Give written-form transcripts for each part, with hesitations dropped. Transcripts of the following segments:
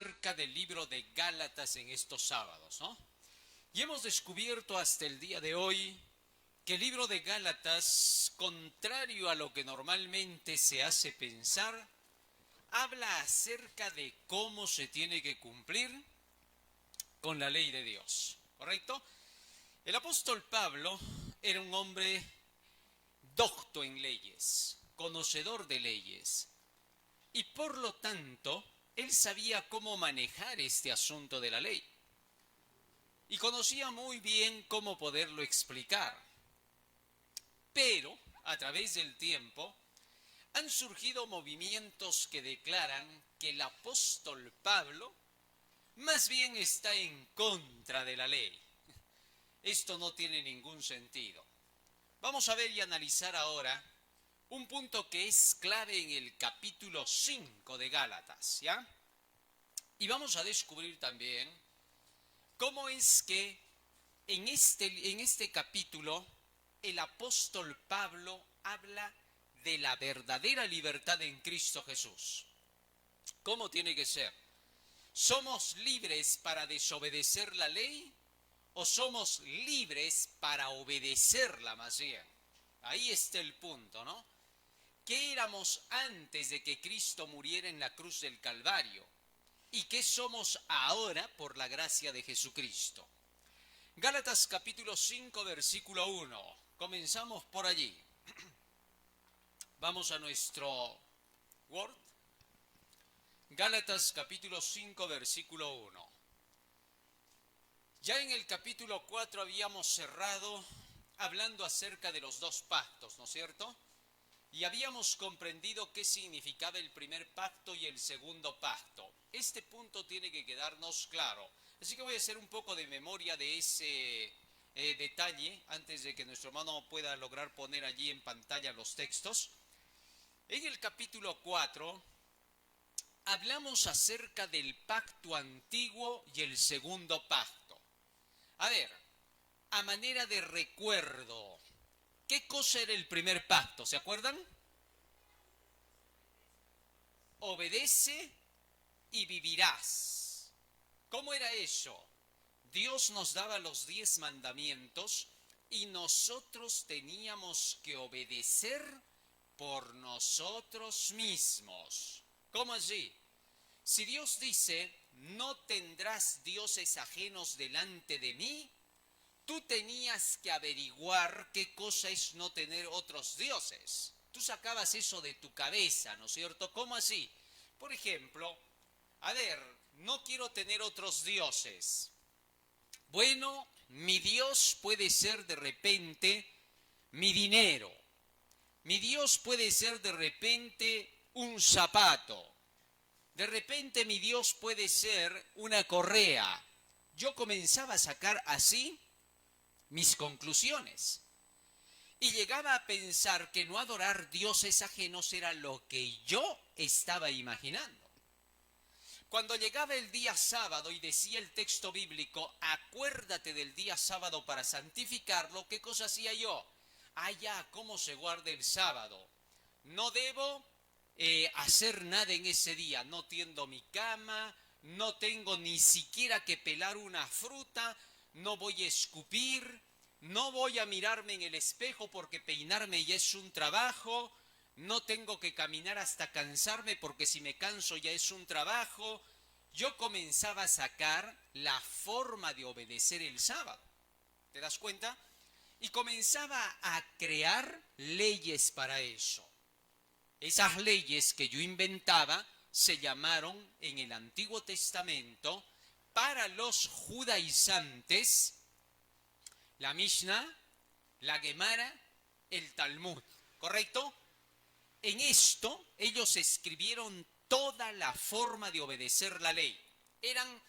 Acerca del libro de Gálatas en estos sábados, ¿no? Y hemos descubierto hasta el día de hoy que el libro de Gálatas, contrario a lo que normalmente se hace pensar, habla acerca de cómo se tiene que cumplir con la ley de Dios, ¿correcto? El apóstol Pablo era un hombre docto en leyes, conocedor de leyes, y por lo tanto, él sabía cómo manejar este asunto de la ley. Y conocía muy bien cómo poderlo explicar. Pero, a través del tiempo, han surgido movimientos que declaran que el apóstol Pablo más bien está en contra de la ley. Esto no tiene ningún sentido. Vamos a ver y analizar ahora un punto que es clave en el capítulo 5 de Gálatas, ¿ya? Y vamos a descubrir también cómo es que en este capítulo el apóstol Pablo habla de la verdadera libertad en Cristo Jesús. ¿Cómo tiene que ser? ¿Somos libres para desobedecer la ley o somos libres para obedecerla más bien? Ahí está el punto, ¿no? ¿Qué éramos antes de que Cristo muriera en la cruz del Calvario? ¿Y qué somos ahora por la gracia de Jesucristo? Gálatas capítulo 5, versículo 1. Comenzamos por allí. Vamos a nuestro Word. Gálatas capítulo 5, versículo 1. Ya en el capítulo 4 habíamos cerrado hablando acerca de los dos pactos, ¿no es cierto? Y habíamos comprendido qué significaba el primer pacto y el segundo pacto. Este punto tiene que quedarnos claro. Así que voy a hacer un poco de memoria de ese detalle antes de que nuestro hermano pueda lograr poner allí en pantalla los textos. En el capítulo 4 hablamos acerca del pacto antiguo y el segundo pacto. A ver, a manera de recuerdo, ¿qué cosa era el primer pacto? ¿Se acuerdan? Obedece y vivirás. ¿Cómo era eso? Dios nos daba los 10 mandamientos y nosotros teníamos que obedecer por nosotros mismos. ¿Cómo así? Si Dios dice, no tendrás dioses ajenos delante de mí, tú tenías que averiguar qué cosa es no tener otros dioses. Tú sacabas eso de tu cabeza, ¿no es cierto? ¿Cómo así? Por ejemplo, a ver, no quiero tener otros dioses. Bueno, mi Dios puede ser de repente mi dinero. Mi Dios puede ser de repente un zapato. De repente mi Dios puede ser una correa. Yo comenzaba a sacar así mis conclusiones. Y llegaba a pensar que no adorar dioses ajenos era lo que yo estaba imaginando. Cuando llegaba el día sábado y decía el texto bíblico, acuérdate del día sábado para santificarlo, ¿qué cosa hacía yo? Ah, ya, ¿cómo se guarda el sábado? No debo hacer nada en ese día, no tiendo mi cama, no tengo ni siquiera que pelar una fruta, no voy a escupir, no voy a mirarme en el espejo porque peinarme ya es un trabajo, no tengo que caminar hasta cansarme porque si me canso ya es un trabajo. Yo comenzaba a sacar la forma de obedecer el sábado. ¿Te das cuenta? Y comenzaba a crear leyes para eso. Esas leyes que yo inventaba se llamaron en el Antiguo Testamento para los judaizantes la Mishnah, la Gemara, el Talmud, ¿correcto? En esto ellos escribieron toda la forma de obedecer la ley. Eran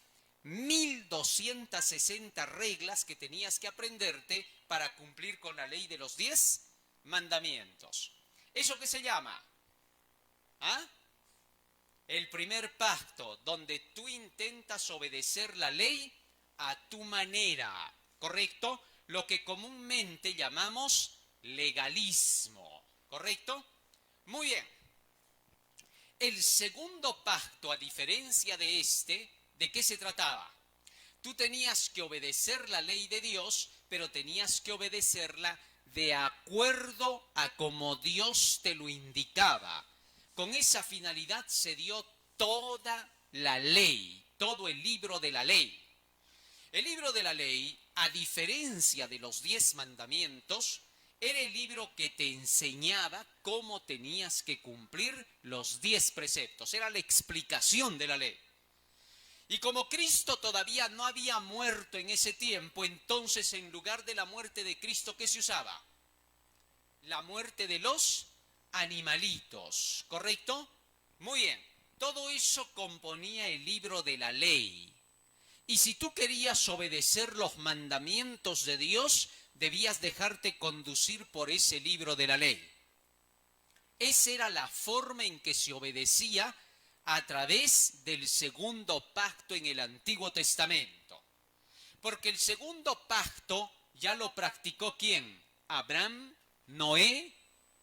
1260 reglas que tenías que aprenderte para cumplir con la ley de los 10 mandamientos. ¿Eso qué se llama? ¿Ah? El primer pacto, donde tú intentas obedecer la ley a tu manera, ¿correcto? Lo que comúnmente llamamos legalismo, ¿correcto? Muy bien. el segundo pacto, a diferencia de este, ¿de qué se trataba? Tú tenías que obedecer la ley de Dios, pero tenías que obedecerla de acuerdo a como Dios te lo indicaba. Con esa finalidad se dio toda la ley, todo el libro de la ley. El libro de la ley, a diferencia de los 10 mandamientos, era el libro que te enseñaba cómo tenías que cumplir los 10 preceptos. Era la explicación de la ley. Y como Cristo todavía no había muerto en ese tiempo, entonces en lugar de la muerte de Cristo, ¿qué se usaba? La muerte de los animalitos, ¿correcto? Muy bien, todo eso componía el libro de la ley. Y si tú querías obedecer los mandamientos de Dios, debías dejarte conducir por ese libro de la ley. Esa era la forma en que se obedecía a través del segundo pacto en el Antiguo Testamento. Porque el segundo pacto ya lo practicó ¿quién? Abraham, Noé,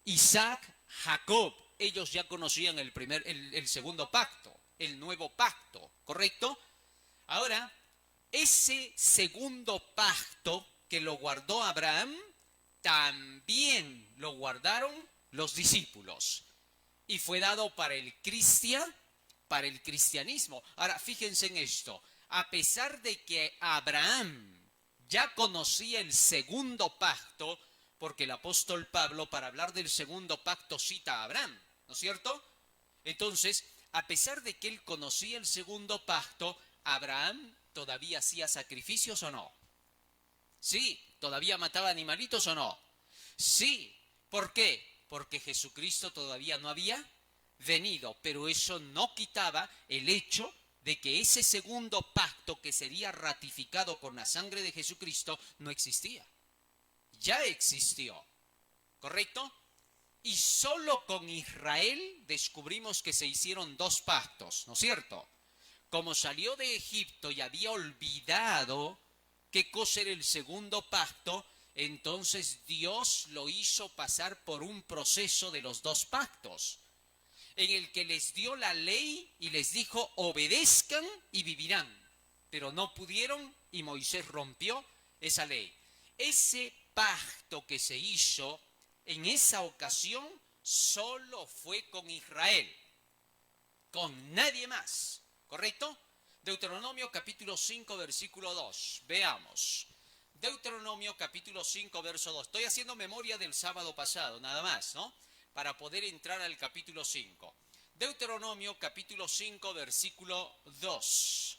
Isaac, Jacob. Ellos ya conocían el segundo pacto, el nuevo pacto, ¿correcto? Ahora, ese segundo pacto que lo guardó Abraham, también lo guardaron los discípulos. Y fue dado para el cristianismo. Ahora, fíjense en esto. A pesar de que Abraham ya conocía el segundo pacto, porque el apóstol Pablo, para hablar del segundo pacto, cita a Abraham, ¿no es cierto? Entonces, a pesar de que él conocía el segundo pacto, Abraham todavía hacía sacrificios o no. Sí, todavía mataba animalitos o no. Sí, ¿por qué? Porque Jesucristo todavía no había venido, pero eso no quitaba el hecho de que ese segundo pacto que sería ratificado con la sangre de Jesucristo no existía. Ya existió, ¿correcto? Y solo con Israel descubrimos que se hicieron 2 pactos, ¿no es cierto? Como salió de Egipto y había olvidado qué cosa era el segundo pacto, entonces Dios lo hizo pasar por un proceso de los 2 pactos, en el que les dio la ley y les dijo, obedezcan y vivirán. Pero no pudieron y Moisés rompió esa ley. Ese pacto que se hizo en esa ocasión solo fue con Israel, con nadie más, ¿correcto? Deuteronomio capítulo 5, versículo 2. Veamos. Deuteronomio capítulo 5, verso 2. Estoy haciendo memoria del sábado pasado, nada más, ¿no? Para poder entrar al capítulo 5. Deuteronomio capítulo 5, versículo 2.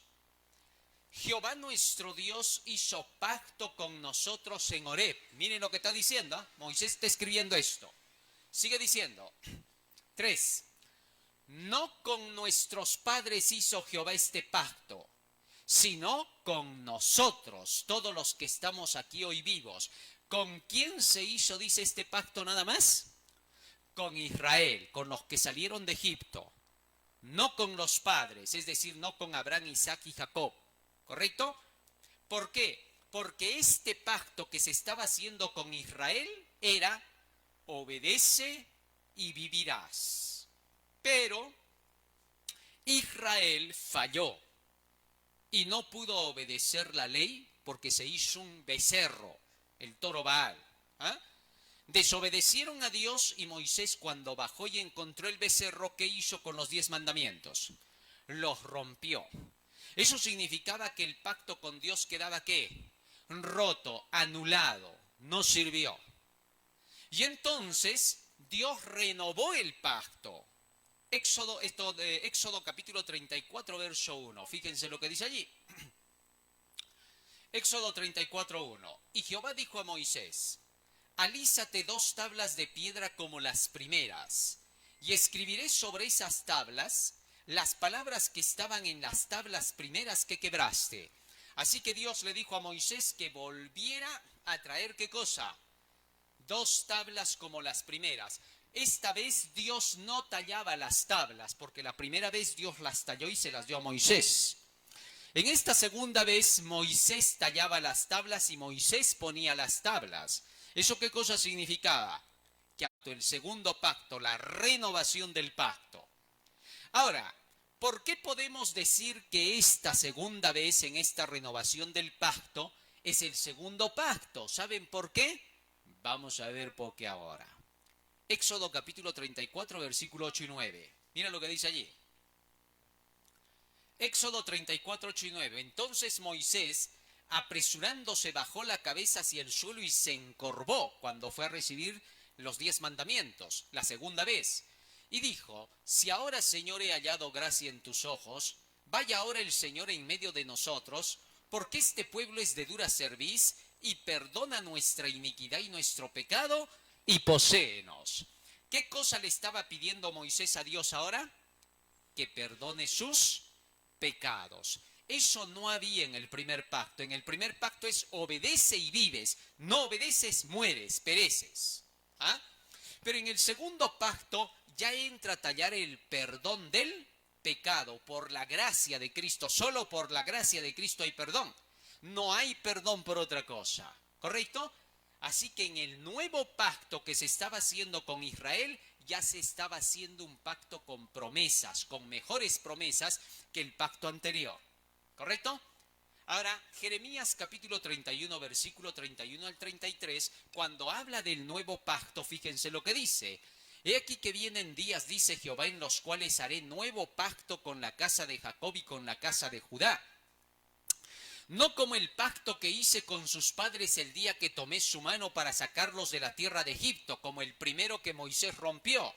Jehová nuestro Dios hizo pacto con nosotros en Horeb. Miren lo que está diciendo, ¿eh? Moisés está escribiendo esto. Sigue diciendo. 3. No con nuestros padres hizo Jehová este pacto, sino con nosotros, todos los que estamos aquí hoy vivos. ¿Con quién se hizo, dice, este pacto nada más? Con Israel, con los que salieron de Egipto. No con los padres, es decir, no con Abraham, Isaac y Jacob. ¿Correcto? ¿Por qué? Porque este pacto que se estaba haciendo con Israel era obedece y vivirás. Pero Israel falló y no pudo obedecer la ley porque se hizo un becerro, el toro Baal. ¿Ah? Desobedecieron a Dios y Moisés, cuando bajó y encontró el becerro, ¿qué hizo con los 10 mandamientos? Los rompió. Eso significaba que el pacto con Dios quedaba ¿qué? Roto, anulado, no sirvió. Y entonces Dios renovó el pacto. Éxodo capítulo 34, verso 1. Fíjense lo que dice allí. Éxodo 34, 1. Y Jehová dijo a Moisés, alízate 2 tablas de piedra como las primeras, y escribiré sobre esas tablas las palabras que estaban en las tablas primeras que quebraste. Así que Dios le dijo a Moisés que volviera a traer ¿qué cosa? 2 tablas como las primeras. Esta vez Dios no tallaba las tablas, porque la primera vez Dios las talló y se las dio a Moisés. En esta segunda vez Moisés tallaba las tablas y Moisés ponía las tablas. ¿Eso qué cosa significaba? Que el segundo pacto, la renovación del pacto, Ahora, ¿por qué podemos decir que esta segunda vez en esta renovación del pacto es el segundo pacto? ¿Saben por qué? Vamos a ver por qué ahora. Éxodo capítulo 34, versículo 8 y 9. Mira lo que dice allí. Éxodo 34, 8 y 9. Entonces Moisés, apresurándose, bajó la cabeza hacia el suelo y se encorvó cuando fue a recibir los 10 mandamientos, la segunda vez. Y dijo, si ahora, Señor, he hallado gracia en tus ojos, vaya ahora el Señor en medio de nosotros, porque este pueblo es de dura cerviz, y perdona nuestra iniquidad y nuestro pecado, y poséenos. ¿Qué cosa le estaba pidiendo Moisés a Dios ahora? Que perdone sus pecados. Eso no había en el primer pacto. En el primer pacto es obedece y vives. No obedeces, mueres, pereces. ¿Ah? Pero en el segundo pacto ya entra a tallar el perdón del pecado por la gracia de Cristo. Solo por la gracia de Cristo hay perdón. No hay perdón por otra cosa. ¿Correcto? Así que en el nuevo pacto que se estaba haciendo con Israel, ya se estaba haciendo un pacto con promesas, con mejores promesas que el pacto anterior. ¿Correcto? Ahora, Jeremías capítulo 31, versículo 31 al 33, cuando habla del nuevo pacto, fíjense lo que dice. He aquí que vienen días, dice Jehová, en los cuales haré nuevo pacto con la casa de Jacob y con la casa de Judá. No como el pacto que hice con sus padres el día que tomé su mano para sacarlos de la tierra de Egipto, como el primero que Moisés rompió.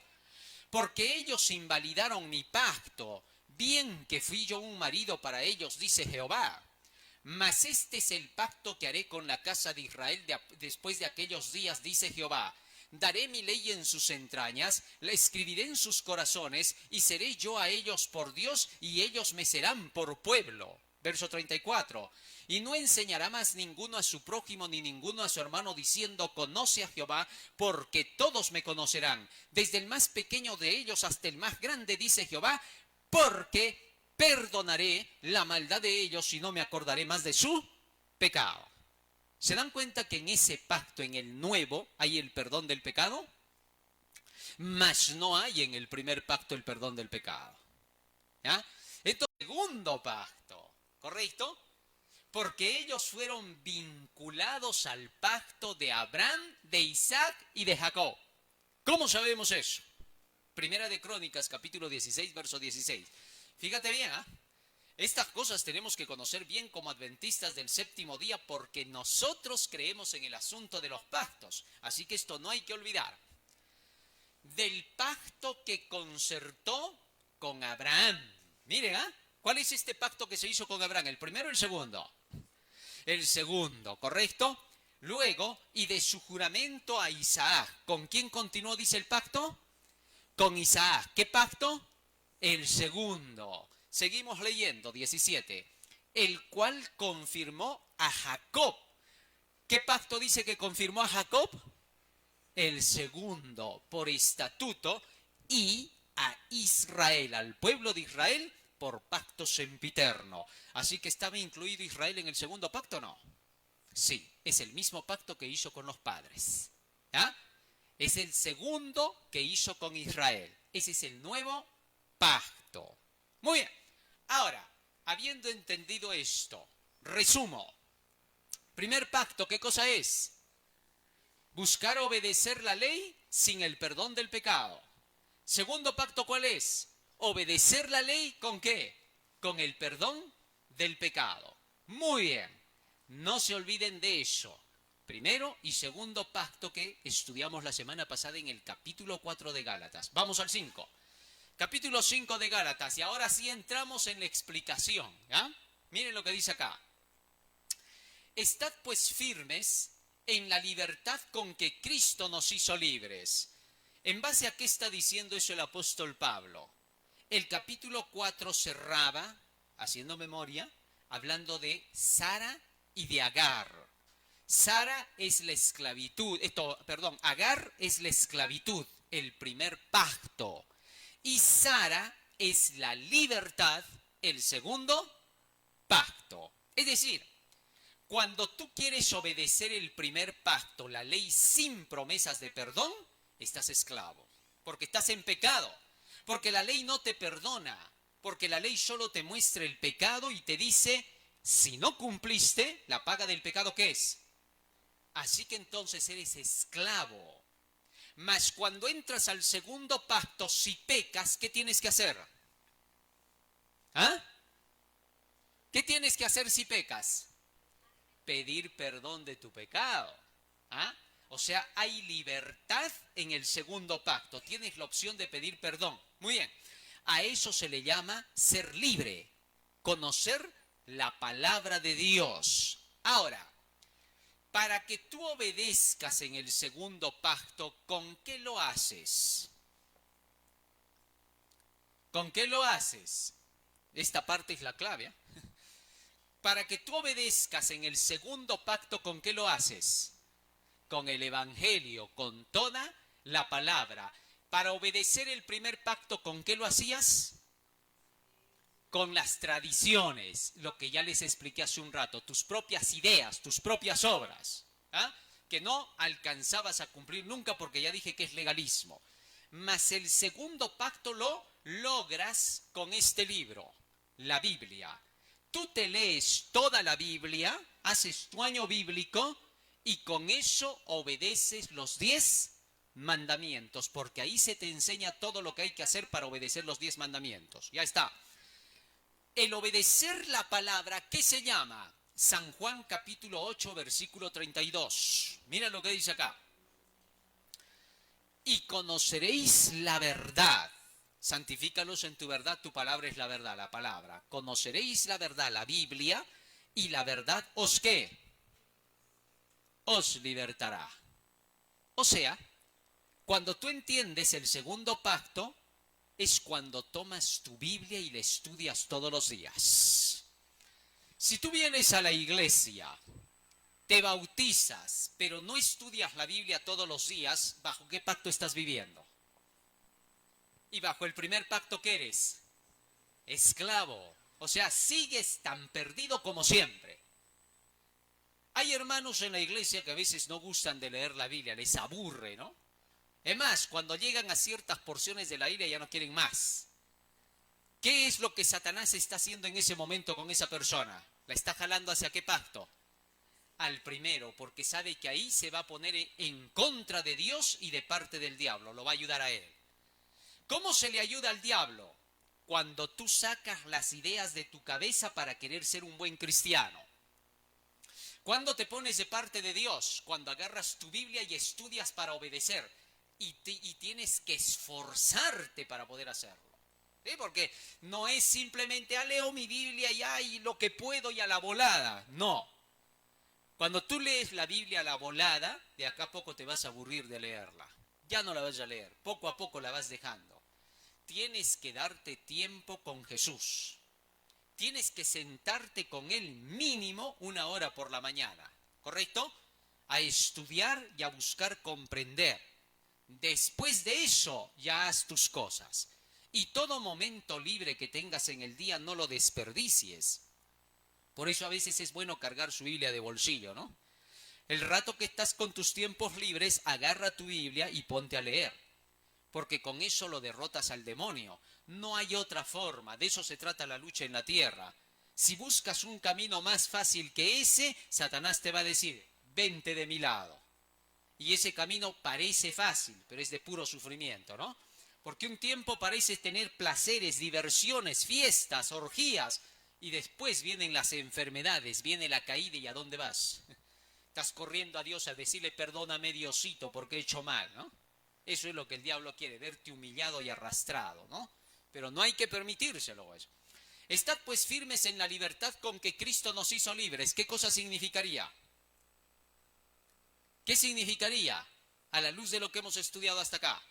Porque ellos invalidaron mi pacto, bien que fui yo un marido para ellos, dice Jehová. Mas este es el pacto que haré con la casa de Israel después de aquellos días, dice Jehová. Daré mi ley en sus entrañas, la escribiré en sus corazones, y seré yo a ellos por Dios, y ellos me serán por pueblo. Verso 34. Y no enseñará más ninguno a su prójimo ni ninguno a su hermano diciendo, conoce a Jehová, porque todos me conocerán, desde el más pequeño de ellos hasta el más grande, dice Jehová, porque perdonaré la maldad de ellos y no me acordaré más de su pecado. ¿Se dan cuenta que en ese pacto, en el nuevo, hay el perdón del pecado? Mas no hay en el primer pacto el perdón del pecado. ¿Ya? Entonces, segundo pacto, ¿correcto? Porque ellos fueron vinculados al pacto de Abraham, de Isaac y de Jacob. ¿Cómo sabemos eso? Primera de Crónicas, capítulo 16, verso 16. Fíjate bien, ¿eh? Estas cosas tenemos que conocer bien como adventistas del séptimo día porque nosotros creemos en el asunto de los pactos. Así que esto no hay que olvidar. Del pacto que concertó con Abraham. Miren, ¿eh? ¿Cuál es este pacto que se hizo con Abraham? ¿El primero o el segundo? El segundo, ¿correcto? Luego, y de su juramento a Isaac. ¿Con quién continuó, dice el pacto? Con Isaac. ¿Qué pacto? El segundo. Seguimos leyendo, 17. El cual confirmó a Jacob. ¿Qué pacto dice que confirmó a Jacob? El segundo, por estatuto, y a Israel, al pueblo de Israel, por pacto sempiterno. Así que ¿estaba incluido Israel en el segundo pacto o no? Sí, es el mismo pacto que hizo con los padres. ¿Ah? Es el segundo que hizo con Israel. Ese es el nuevo pacto. Muy bien. Ahora, habiendo entendido esto, resumo. Primer pacto, ¿qué cosa es? Buscar obedecer la ley sin el perdón del pecado. Segundo pacto, ¿cuál es? Obedecer la ley ¿con qué? Con el perdón del pecado. Muy bien. No se olviden de eso. Primero y segundo pacto que estudiamos la semana pasada en el capítulo 4 de Gálatas. Vamos al 5. Capítulo 5 de Gálatas. Y ahora sí entramos en la explicación. ¿Ya? Miren lo que dice acá. Estad pues firmes en la libertad con que Cristo nos hizo libres. ¿En base a qué está diciendo eso el apóstol Pablo? El capítulo 4 cerraba, haciendo memoria, hablando de Sara y de Agar. Sara es la esclavitud, Agar es la esclavitud, el primer pacto. Y Sara es la libertad, el segundo pacto. Es decir, cuando tú quieres obedecer el primer pacto, la ley sin promesas de perdón, estás esclavo, porque estás en pecado. Porque la ley no te perdona, porque la ley solo te muestra el pecado y te dice, si no cumpliste, la paga del pecado, ¿qué es? Así que entonces eres esclavo. Mas cuando entras al segundo pacto, si pecas, ¿qué tienes que hacer? ¿Ah? ¿Qué tienes que hacer si pecas? Pedir perdón de tu pecado. ¿Ah? O sea, hay libertad en el segundo pacto. Tienes la opción de pedir perdón. Muy bien. A eso se le llama ser libre. Conocer la palabra de Dios. Ahora, para que tú obedezcas en el segundo pacto, ¿con qué lo haces? ¿Con qué lo haces? Esta parte es la clave, ¿eh? Para que tú obedezcas en el segundo pacto, ¿con qué lo haces? Con el Evangelio, con toda la palabra. Para obedecer el primer pacto, ¿con qué lo hacías? Con las tradiciones, lo que ya les expliqué hace un rato, tus propias ideas, tus propias obras, ¿ah? Que no alcanzabas a cumplir nunca porque ya dije que es legalismo. Mas el segundo pacto lo logras con este libro, la Biblia. Tú te lees toda la Biblia, haces tu año bíblico y con eso obedeces los 10 mandamientos, porque ahí se te enseña todo lo que hay que hacer para obedecer los 10 mandamientos. Ya está. El obedecer la palabra, ¿qué se llama? San Juan capítulo 8, versículo 32. Mira lo que dice acá. Y conoceréis la verdad. Santifícalos en tu verdad, tu palabra es la verdad, la palabra. Conoceréis la verdad, la Biblia, y la verdad os ¿qué? Os libertará. O sea, cuando tú entiendes el segundo pacto, es cuando tomas tu Biblia y la estudias todos los días. Si tú vienes a la iglesia, te bautizas, pero no estudias la Biblia todos los días, ¿bajo qué pacto estás viviendo? Y bajo el primer pacto, ¿qué eres? Esclavo. O sea, sigues tan perdido como siempre. Hay hermanos en la iglesia que a veces no gustan de leer la Biblia, les aburre, ¿no? Es más, cuando llegan a ciertas porciones de la Biblia ya no quieren más. ¿Qué es lo que Satanás está haciendo en ese momento con esa persona? ¿La está jalando hacia qué pacto? Al primero, porque sabe que ahí se va a poner en contra de Dios y de parte del diablo, lo va a ayudar a él. ¿Cómo se le ayuda al diablo? Cuando tú sacas las ideas de tu cabeza para querer ser un buen cristiano. ¿Cuándo te pones de parte de Dios? Cuando agarras tu Biblia y estudias para obedecer. Y tienes que esforzarte para poder hacerlo. ¿Sí? Porque no es simplemente, leo mi Biblia y lo que puedo y a la volada. No. Cuando tú lees la Biblia a la volada, de acá a poco te vas a aburrir de leerla. Ya no la vas a leer. Poco a poco la vas dejando. Tienes que darte tiempo con Jesús. Tienes que sentarte con Él mínimo 1 hora por la mañana. ¿Correcto? A estudiar y a buscar comprender. Después de eso, ya haz tus cosas. Y todo momento libre que tengas en el día no lo desperdicies. Por eso a veces es bueno cargar su Biblia de bolsillo, ¿no? El rato que estás con tus tiempos libres, agarra tu Biblia y ponte a leer. Porque con eso lo derrotas al demonio. No hay otra forma, de eso se trata la lucha en la tierra. Si buscas un camino más fácil que ese, Satanás te va a decir, vente de mi lado. Y ese camino parece fácil, pero es de puro sufrimiento, ¿no? Porque un tiempo pareces tener placeres, diversiones, fiestas, orgías, y después vienen las enfermedades, viene la caída y ¿a dónde vas? Estás corriendo a Dios a decirle, perdóname Diosito porque he hecho mal, ¿no? Eso es lo que el diablo quiere, verte humillado y arrastrado, ¿no? Pero no hay que permitírselo eso. Estad pues firmes en la libertad con que Cristo nos hizo libres. ¿Qué cosa significaría? ¿Qué significaría a la luz de lo que hemos estudiado hasta acá?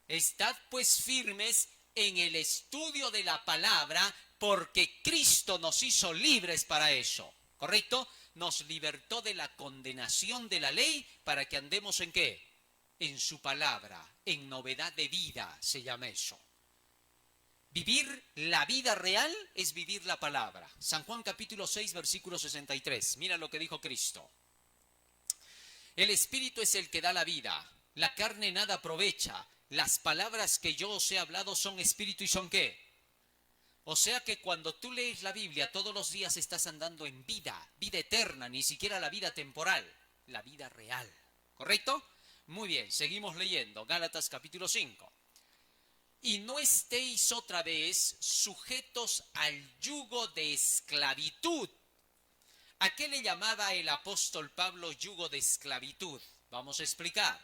Estad pues firmes en el estudio de la palabra porque Cristo nos hizo libres para eso. ¿Correcto? Nos libertó de la condenación de la ley para que andemos ¿en qué? En su palabra, en novedad de vida se llama eso. Vivir la vida real es vivir la palabra. San Juan capítulo 6 versículo 63. Mira lo que dijo Cristo. El Espíritu es el que da la vida, la carne nada aprovecha, las palabras que yo os he hablado son espíritu y son ¿qué? O sea que cuando tú lees la Biblia todos los días estás andando en vida, vida eterna, ni siquiera la vida temporal, la vida real. ¿Correcto? Muy bien, seguimos leyendo. Gálatas capítulo 5. Y no estéis otra vez sujetos al yugo de esclavitud. ¿A qué le llamaba el apóstol Pablo yugo de esclavitud? Vamos a explicar.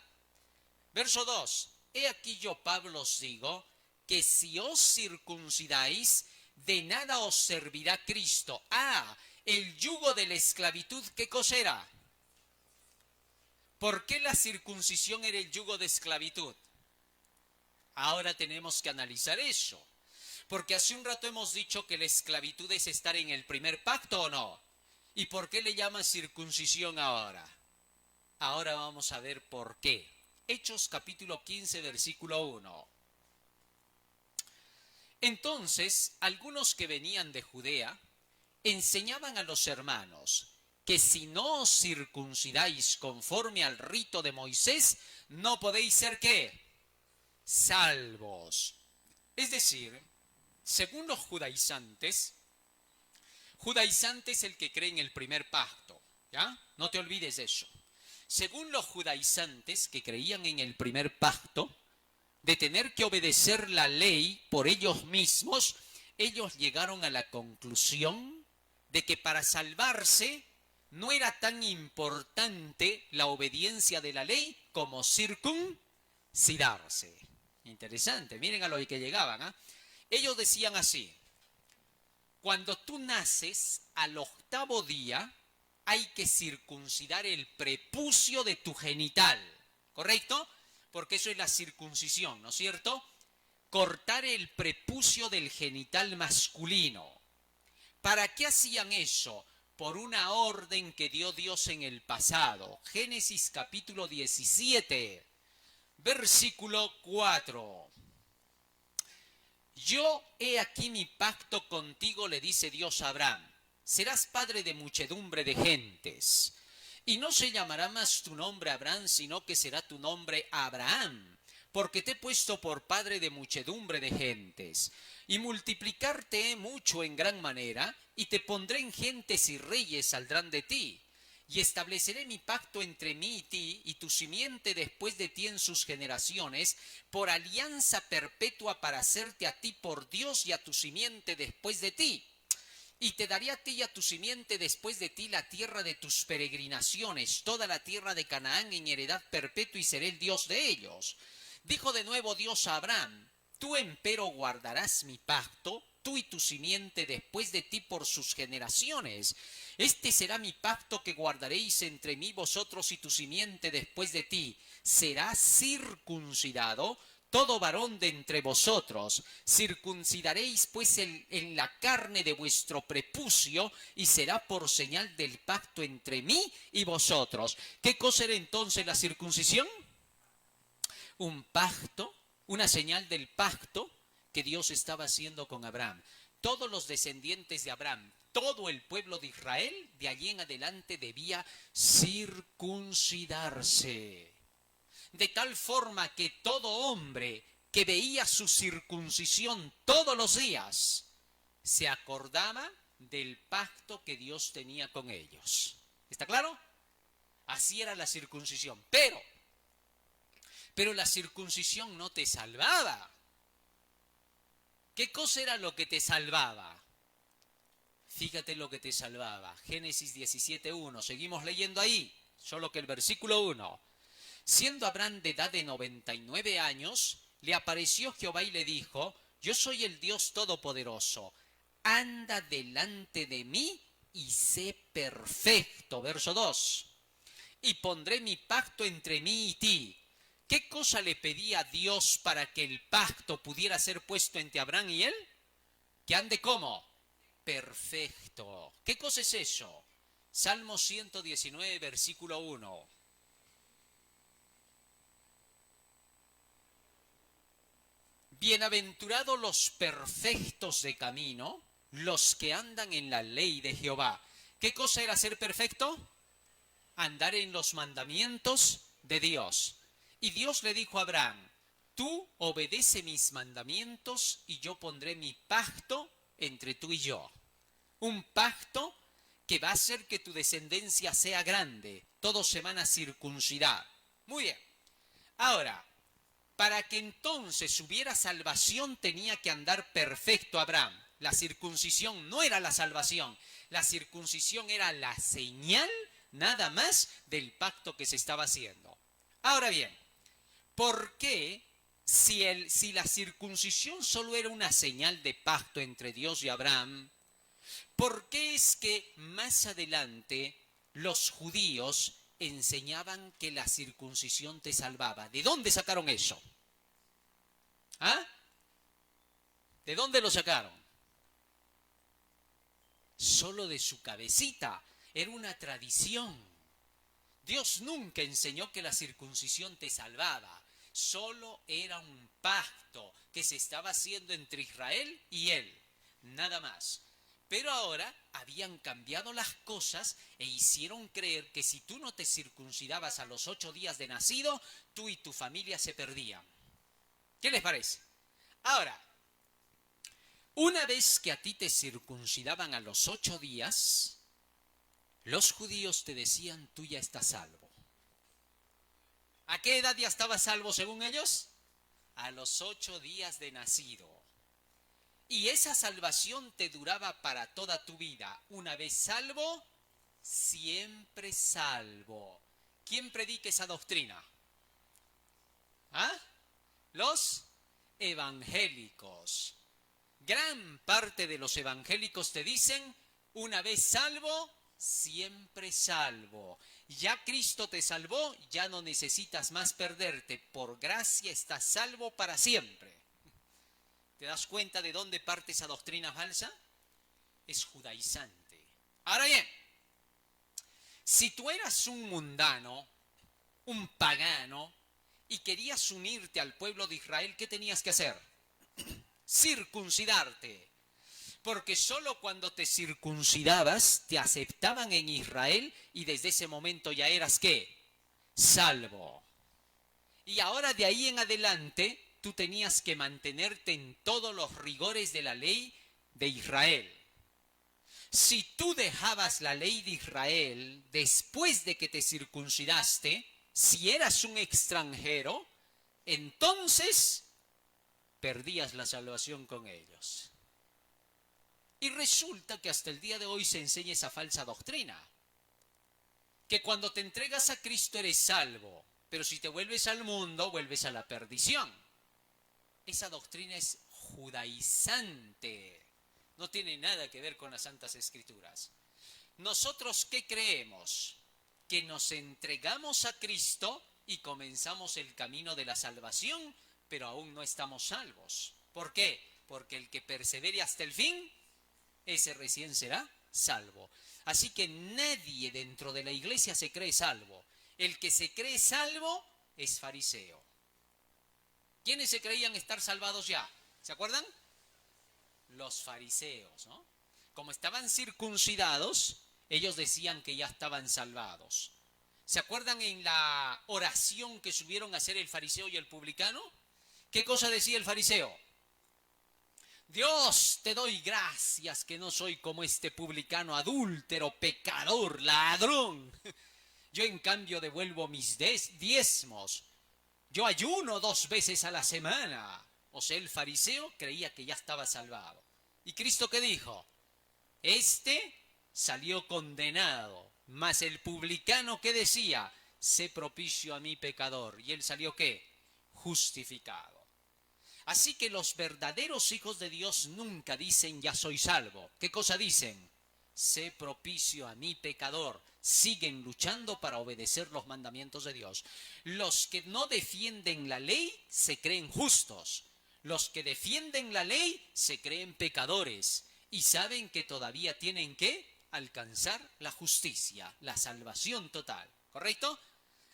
Verso 2. He aquí yo, Pablo, os digo que si os circuncidáis, de nada os servirá Cristo. El yugo de la esclavitud, ¿qué cosa era? ¿Por qué la circuncisión era el yugo de esclavitud? Ahora tenemos que analizar eso. Porque hace un rato hemos dicho que la esclavitud es estar en el primer pacto, ¿o no? ¿Y por qué le llaman circuncisión ahora? Ahora vamos a ver por qué. Hechos capítulo 15, versículo 1. Entonces, algunos que venían de Judea enseñaban a los hermanos que si no os circuncidáis conforme al rito de Moisés, no podéis ser ¿qué? Salvos. Es decir, según los judaizantes es el que cree en el primer pacto, ¿ya? No te olvides de eso. Según los judaizantes que creían en el primer pacto, de tener que obedecer la ley por ellos mismos, ellos llegaron a la conclusión de que para salvarse no era tan importante la obediencia de la ley como circuncidarse. Interesante, miren a lo que llegaban, ¿eh? Ellos decían así: cuando tú naces, al 8º día, hay que circuncidar el prepucio de tu genital, ¿correcto? Porque eso es la circuncisión, ¿no es cierto? Cortar el prepucio del genital masculino. ¿Para qué hacían eso? Por una orden que dio Dios en el pasado. Génesis capítulo 17, versículo 4. Yo he aquí mi pacto contigo, le dice Dios a Abraham. Serás padre de muchedumbre de gentes. Y no se llamará más tu nombre Abraham, sino que será tu nombre Abraham, porque te he puesto por padre de muchedumbre de gentes. Y multiplicarte he mucho en gran manera, y te pondré en gentes y reyes saldrán de ti. Y estableceré mi pacto entre mí y ti, y tu simiente después de ti en sus generaciones, por alianza perpetua para hacerte a ti por Dios y a tu simiente después de ti. Y te daré a ti y a tu simiente después de ti la tierra de tus peregrinaciones, toda la tierra de Canaán en heredad perpetua, y seré el Dios de ellos. Dijo de nuevo Dios a Abraham: tú empero guardarás mi pacto, tú y tu simiente después de ti por sus generaciones. Este será mi pacto que guardaréis entre mí, vosotros y tu simiente después de ti. Será circuncidado todo varón de entre vosotros. Circuncidaréis pues en la carne de vuestro prepucio, y será por señal del pacto entre mí y vosotros. ¿Qué cosa era entonces la circuncisión? Un pacto, una señal del pacto que Dios estaba haciendo con Abraham. Todos los descendientes de Abraham, todo el pueblo de Israel, de allí en adelante debía circuncidarse. De tal forma que todo hombre que veía su circuncisión todos los días se acordaba del pacto que Dios tenía con ellos. ¿Está claro? Así era la circuncisión. Pero la circuncisión no te salvaba. ¿Qué cosa era lo que te salvaba? Fíjate lo que te salvaba. Génesis 17:1. Seguimos leyendo ahí, solo que el versículo 1. Siendo Abraham de edad de 99 años, le apareció Jehová y le dijo: yo soy el Dios Todopoderoso, anda delante de mí y sé perfecto. Verso 2. Y pondré mi pacto entre mí y ti. ¿Qué cosa le pedía Dios para que el pacto pudiera ser puesto entre Abraham y él? Que ande ¿cómo? Perfecto. ¿Qué cosa es eso? Salmo 119, versículo 1. Bienaventurados los perfectos de camino, los que andan en la ley de Jehová. ¿Qué cosa era ser perfecto? Andar en los mandamientos de Dios. Y Dios le dijo a Abraham: tú obedece mis mandamientos y yo pondré mi pacto entre tú y yo. Un pacto que va a hacer que tu descendencia sea grande. Todos se van a circuncidar. Muy bien. Ahora, para que entonces hubiera salvación tenía que andar perfecto Abraham. La circuncisión no era la salvación. La circuncisión era la señal nada más del pacto que se estaba haciendo. Ahora bien, ¿por qué si la circuncisión solo era una señal de pacto entre Dios y Abraham, por qué es que más adelante los judíos enseñaban que la circuncisión te salvaba? ¿De dónde sacaron eso? ¿Ah? ¿De dónde lo sacaron? Solo de su cabecita. Era una tradición. Dios nunca enseñó que la circuncisión te salvaba. Solo era un pacto que se estaba haciendo entre Israel y él. Nada más. Pero ahora habían cambiado las cosas e hicieron creer que si tú no te circuncidabas a los 8 días de nacido, tú y tu familia se perdían. ¿Qué les parece? Ahora, una vez que a ti te circuncidaban a los 8 días, los judíos te decían, tú ya estás salvo. ¿A qué edad ya estabas salvo según ellos? A los 8 días de nacido. Y esa salvación te duraba para toda tu vida. Una vez salvo, siempre salvo. ¿Quién predica esa doctrina? ¿Ah? Los evangélicos. Gran parte de los evangélicos te dicen, una vez salvo, siempre salvo. Ya Cristo te salvó, ya no necesitas más perderte. Por gracia estás salvo para siempre. ¿Te das cuenta de dónde parte esa doctrina falsa? Es judaizante. Ahora bien, si tú eras un mundano, un pagano, y querías unirte al pueblo de Israel, ¿qué tenías que hacer? Circuncidarte. Porque solo cuando te circuncidabas, te aceptaban en Israel y desde ese momento ya eras, ¿qué? Salvo. Y ahora de ahí en adelante, tú tenías que mantenerte en todos los rigores de la ley de Israel. Si tú dejabas la ley de Israel después de que te circuncidaste, si eras un extranjero, entonces perdías la salvación con ellos. Y resulta que hasta el día de hoy se enseña esa falsa doctrina. Que cuando te entregas a Cristo eres salvo, pero si te vuelves al mundo, vuelves a la perdición. Esa doctrina es judaizante. No tiene nada que ver con las Santas Escrituras. ¿Nosotros qué creemos? Que nos entregamos a Cristo y comenzamos el camino de la salvación, pero aún no estamos salvos. ¿Por qué? Porque el que persevere hasta el fin, ese recién será salvo. Así que nadie dentro de la iglesia se cree salvo. El que se cree salvo es fariseo. ¿Quiénes se creían estar salvados ya? ¿Se acuerdan? Los fariseos, ¿no? Como estaban circuncidados, ellos decían que ya estaban salvados. ¿Se acuerdan en la oración que subieron a hacer el fariseo y el publicano? ¿Qué cosa decía el fariseo? Dios, te doy gracias que no soy como este publicano adúltero, pecador, ladrón. Yo en cambio devuelvo mis diezmos. Yo ayuno 2 veces a la semana. O sea, el fariseo creía que ya estaba salvado. ¿Y Cristo qué dijo? Este salió condenado, mas el publicano ¿qué decía? Sé propicio a mi pecador. ¿Y él salió qué? Justificado. Así que los verdaderos hijos de Dios nunca dicen ya soy salvo. ¿Qué cosa dicen? Sé propicio a mi pecador. Siguen luchando para obedecer los mandamientos de Dios. Los que no defienden la ley se creen justos. Los que defienden la ley se creen pecadores y saben que todavía tienen que alcanzar la justicia, la salvación total. ¿Correcto?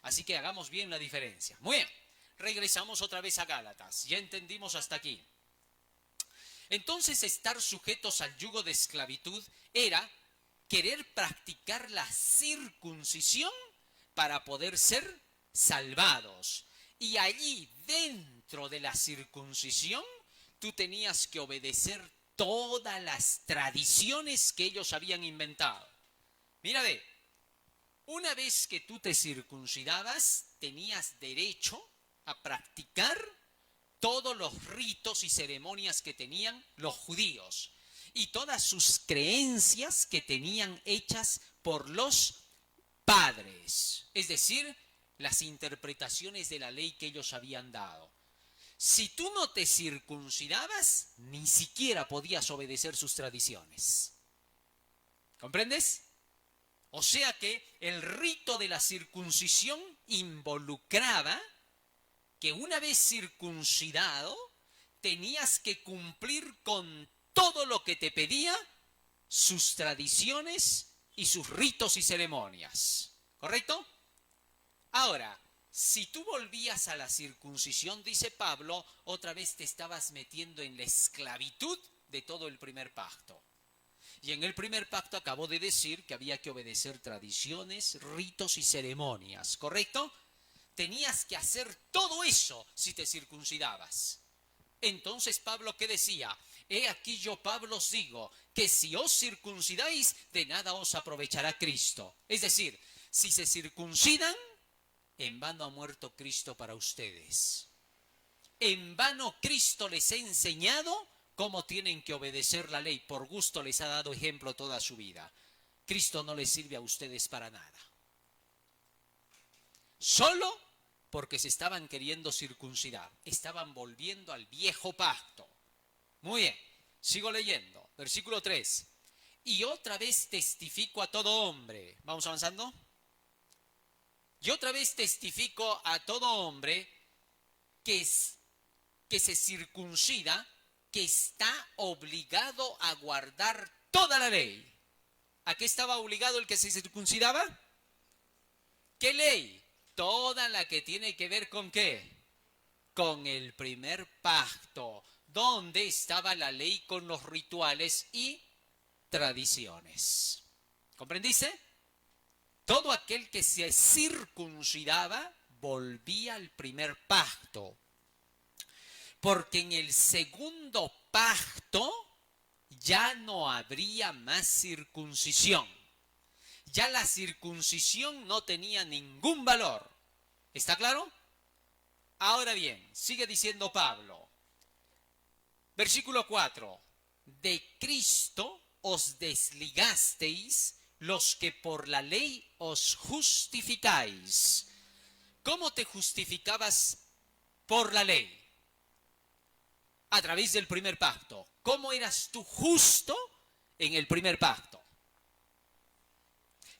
Así que hagamos bien la diferencia. Muy bien. Regresamos otra vez a Gálatas. Ya entendimos hasta aquí. Entonces, estar sujetos al yugo de esclavitud era querer practicar la circuncisión para poder ser salvados. Y allí, dentro dentro de la circuncisión, tú tenías que obedecer todas las tradiciones que ellos habían inventado. Mira, ve, una vez que tú te circuncidabas, tenías derecho a practicar todos los ritos y ceremonias que tenían los judíos y todas sus creencias que tenían hechas por los padres, es decir, las interpretaciones de la ley que ellos habían dado. Si tú no te circuncidabas, ni siquiera podías obedecer sus tradiciones. ¿Comprendes? O sea que el rito de la circuncisión involucraba que una vez circuncidado, tenías que cumplir con todo lo que te pedía, sus tradiciones y sus ritos y ceremonias. ¿Correcto? Ahora, si tú volvías a la circuncisión, dice Pablo, otra vez te estabas metiendo en la esclavitud de todo el primer pacto. Y en el primer pacto acabo de decir que había que obedecer tradiciones, ritos y ceremonias, ¿correcto? Tenías que hacer todo eso si te circuncidabas. Entonces Pablo, ¿qué decía? He aquí yo, Pablo, os digo que si os circuncidáis, de nada os aprovechará Cristo. Es decir, si se circuncidan, en vano ha muerto Cristo para ustedes. En vano Cristo les ha enseñado cómo tienen que obedecer la ley. Por gusto les ha dado ejemplo toda su vida. Cristo no les sirve a ustedes para nada. Solo porque se estaban queriendo circuncidar. Estaban volviendo al viejo pacto. Muy bien, sigo leyendo. Versículo 3. Y otra vez testifico a todo hombre. ¿Vamos avanzando? Y otra vez testifico a todo hombre que se circuncida, que está obligado a guardar toda la ley. ¿A qué estaba obligado el que se circuncidaba? ¿Qué ley? Toda la que tiene que ver ¿con qué? Con el primer pacto, donde estaba la ley con los rituales y tradiciones. ¿Comprendiste? Todo aquel que se circuncidaba volvía al primer pacto. Porque en el segundo pacto ya no habría más circuncisión. Ya la circuncisión no tenía ningún valor. ¿Está claro? Ahora bien, sigue diciendo Pablo. Versículo 4. De Cristo os desligasteis los que por la ley os justificáis. ¿Cómo te justificabas por la ley? A través del primer pacto. ¿Cómo eras tú justo en el primer pacto?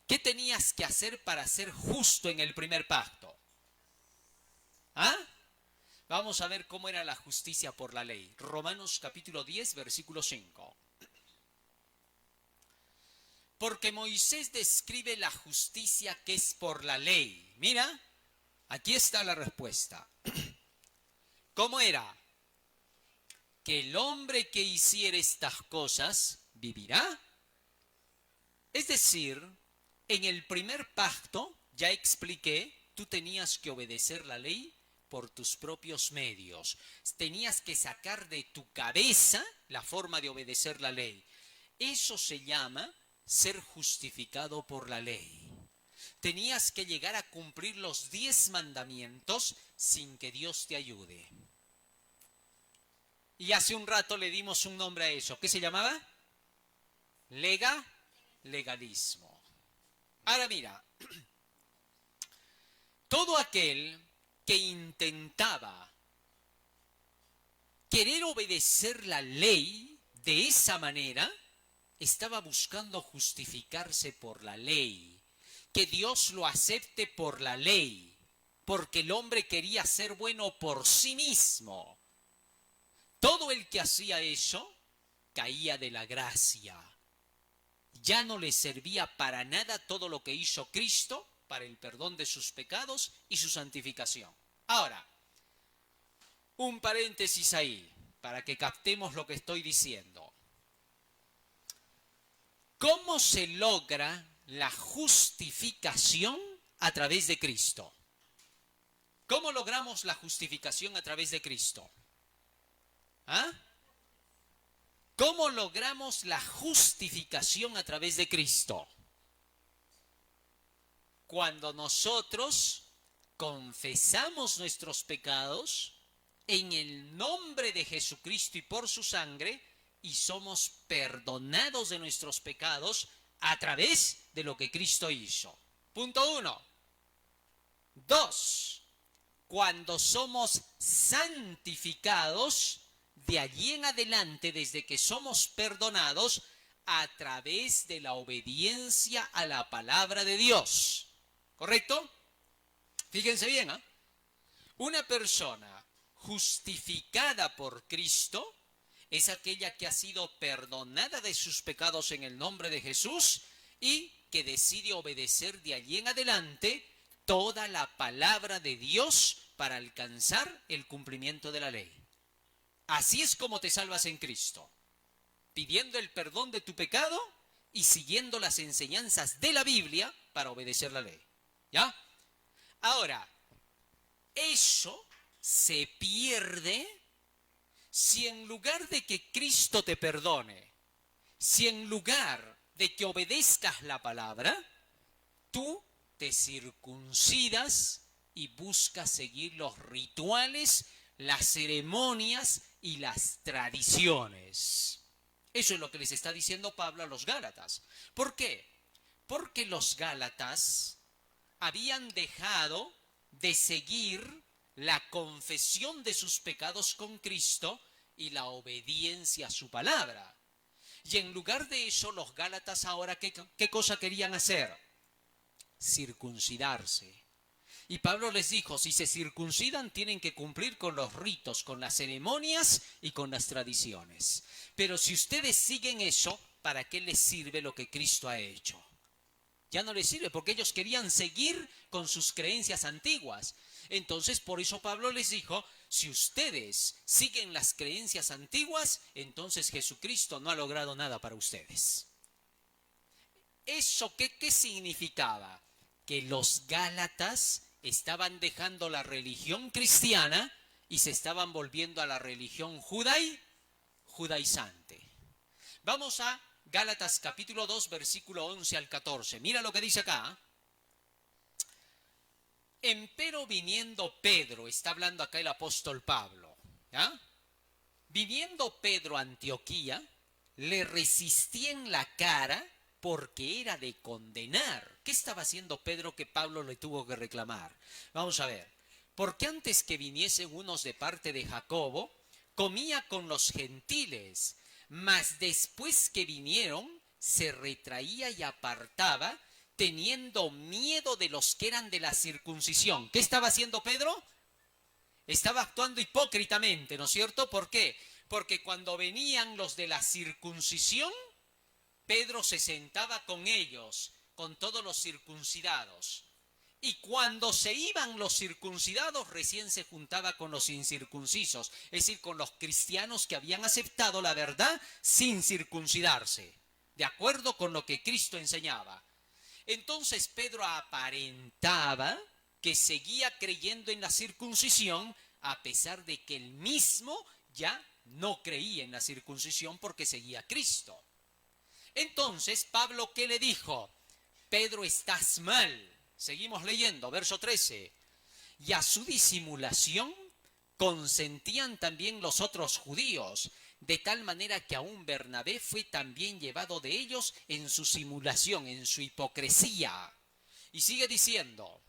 ¿Qué tenías que hacer para ser justo en el primer pacto? ¿Ah? Vamos a ver cómo era la justicia por la ley. Romanos capítulo 10, versículo 5. Porque Moisés describe la justicia que es por la ley. Mira, aquí está la respuesta. ¿Cómo era? Que el hombre que hiciere estas cosas vivirá. Es decir, en el primer pacto, ya expliqué, tú tenías que obedecer la ley por tus propios medios. Tenías que sacar de tu cabeza la forma de obedecer la ley. Eso se llama ser justificado por la ley. Tenías que llegar a cumplir los 10 mandamientos sin que Dios te ayude. Y hace un rato le dimos un nombre a eso. ¿Qué se llamaba? Legalismo. Ahora mira, todo aquel que intentaba querer obedecer la ley de esa manera, estaba buscando justificarse por la ley, que Dios lo acepte por la ley, porque el hombre quería ser bueno por sí mismo. Todo el que hacía eso caía de la gracia. Ya no le servía para nada todo lo que hizo Cristo para el perdón de sus pecados y su santificación. Ahora, un paréntesis ahí, para que captemos lo que estoy diciendo. ¿Cómo se logra la justificación a través de Cristo? ¿Cómo logramos la justificación a través de Cristo? ¿Ah? ¿Cómo logramos la justificación a través de Cristo? Cuando nosotros confesamos nuestros pecados en el nombre de Jesucristo y por su sangre, y somos perdonados de nuestros pecados a través de lo que Cristo hizo. Punto 1. 2. Cuando somos santificados, de allí en adelante, desde que somos perdonados, a través de la obediencia a la palabra de Dios. ¿Correcto? Fíjense bien, ¿eh? Una persona justificada por Cristo es aquella que ha sido perdonada de sus pecados en el nombre de Jesús y que decide obedecer de allí en adelante toda la palabra de Dios para alcanzar el cumplimiento de la ley. Así es como te salvas en Cristo, pidiendo el perdón de tu pecado y siguiendo las enseñanzas de la Biblia para obedecer la ley. ¿Ya? Ahora, eso se pierde si en lugar de que Cristo te perdone, si en lugar de que obedezcas la palabra, tú te circuncidas y buscas seguir los rituales, las ceremonias y las tradiciones. Eso es lo que les está diciendo Pablo a los Gálatas. ¿Por qué? Porque los Gálatas habían dejado de seguir la confesión de sus pecados con Cristo y la obediencia a su palabra. Y en lugar de eso, los Gálatas ahora, ¿qué cosa querían hacer? Circuncidarse. Y Pablo les dijo, si se circuncidan tienen que cumplir con los ritos, con las ceremonias y con las tradiciones. Pero si ustedes siguen eso, ¿para qué les sirve lo que Cristo ha hecho? Ya no les sirve porque ellos querían seguir con sus creencias antiguas. Entonces, por eso Pablo les dijo, si ustedes siguen las creencias antiguas, entonces Jesucristo no ha logrado nada para ustedes. ¿Eso qué significaba? Que los Gálatas estaban dejando la religión cristiana y se estaban volviendo a la religión judaizante. Vamos a Gálatas capítulo 2, versículo 11 al 14. Mira lo que dice acá. Empero viniendo Pedro, está hablando acá el apóstol Pablo, ¿ya? Viniendo Pedro a Antioquía, le resistí en la cara porque era de condenar. ¿Qué estaba haciendo Pedro que Pablo le tuvo que reclamar? Vamos a ver. Porque antes que viniesen unos de parte de Jacobo, comía con los gentiles, mas después que vinieron, se retraía y apartaba, teniendo miedo de los que eran de la circuncisión. ¿Qué estaba haciendo Pedro? Estaba actuando hipócritamente, ¿no es cierto? ¿Por qué? Porque cuando venían los de la circuncisión, Pedro se sentaba con ellos, con todos los circuncidados. Y cuando se iban los circuncidados, recién se juntaba con los incircuncisos, es decir, con los cristianos que habían aceptado la verdad sin circuncidarse, de acuerdo con lo que Cristo enseñaba. Entonces Pedro aparentaba que seguía creyendo en la circuncisión, a pesar de que él mismo ya no creía en la circuncisión porque seguía a Cristo. Entonces, Pablo, ¿qué le dijo? Pedro, estás mal. Seguimos leyendo, verso 13. Y a su disimulación consentían también los otros judíos, de tal manera que aún Bernabé fue también llevado de ellos en su simulación, en su hipocresía. Y sigue diciendo,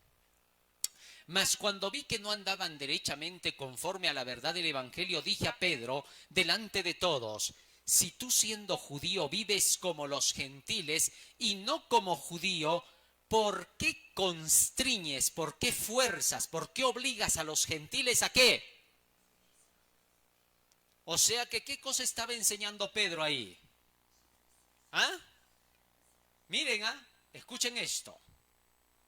mas cuando vi que no andaban derechamente conforme a la verdad del Evangelio, dije a Pedro, delante de todos, si tú siendo judío vives como los gentiles y no como judío, ¿por qué constriñes, por qué fuerzas, por qué obligas a los gentiles a qué? O sea que, ¿qué cosa estaba enseñando Pedro ahí? ¿Ah? Miren, escuchen esto.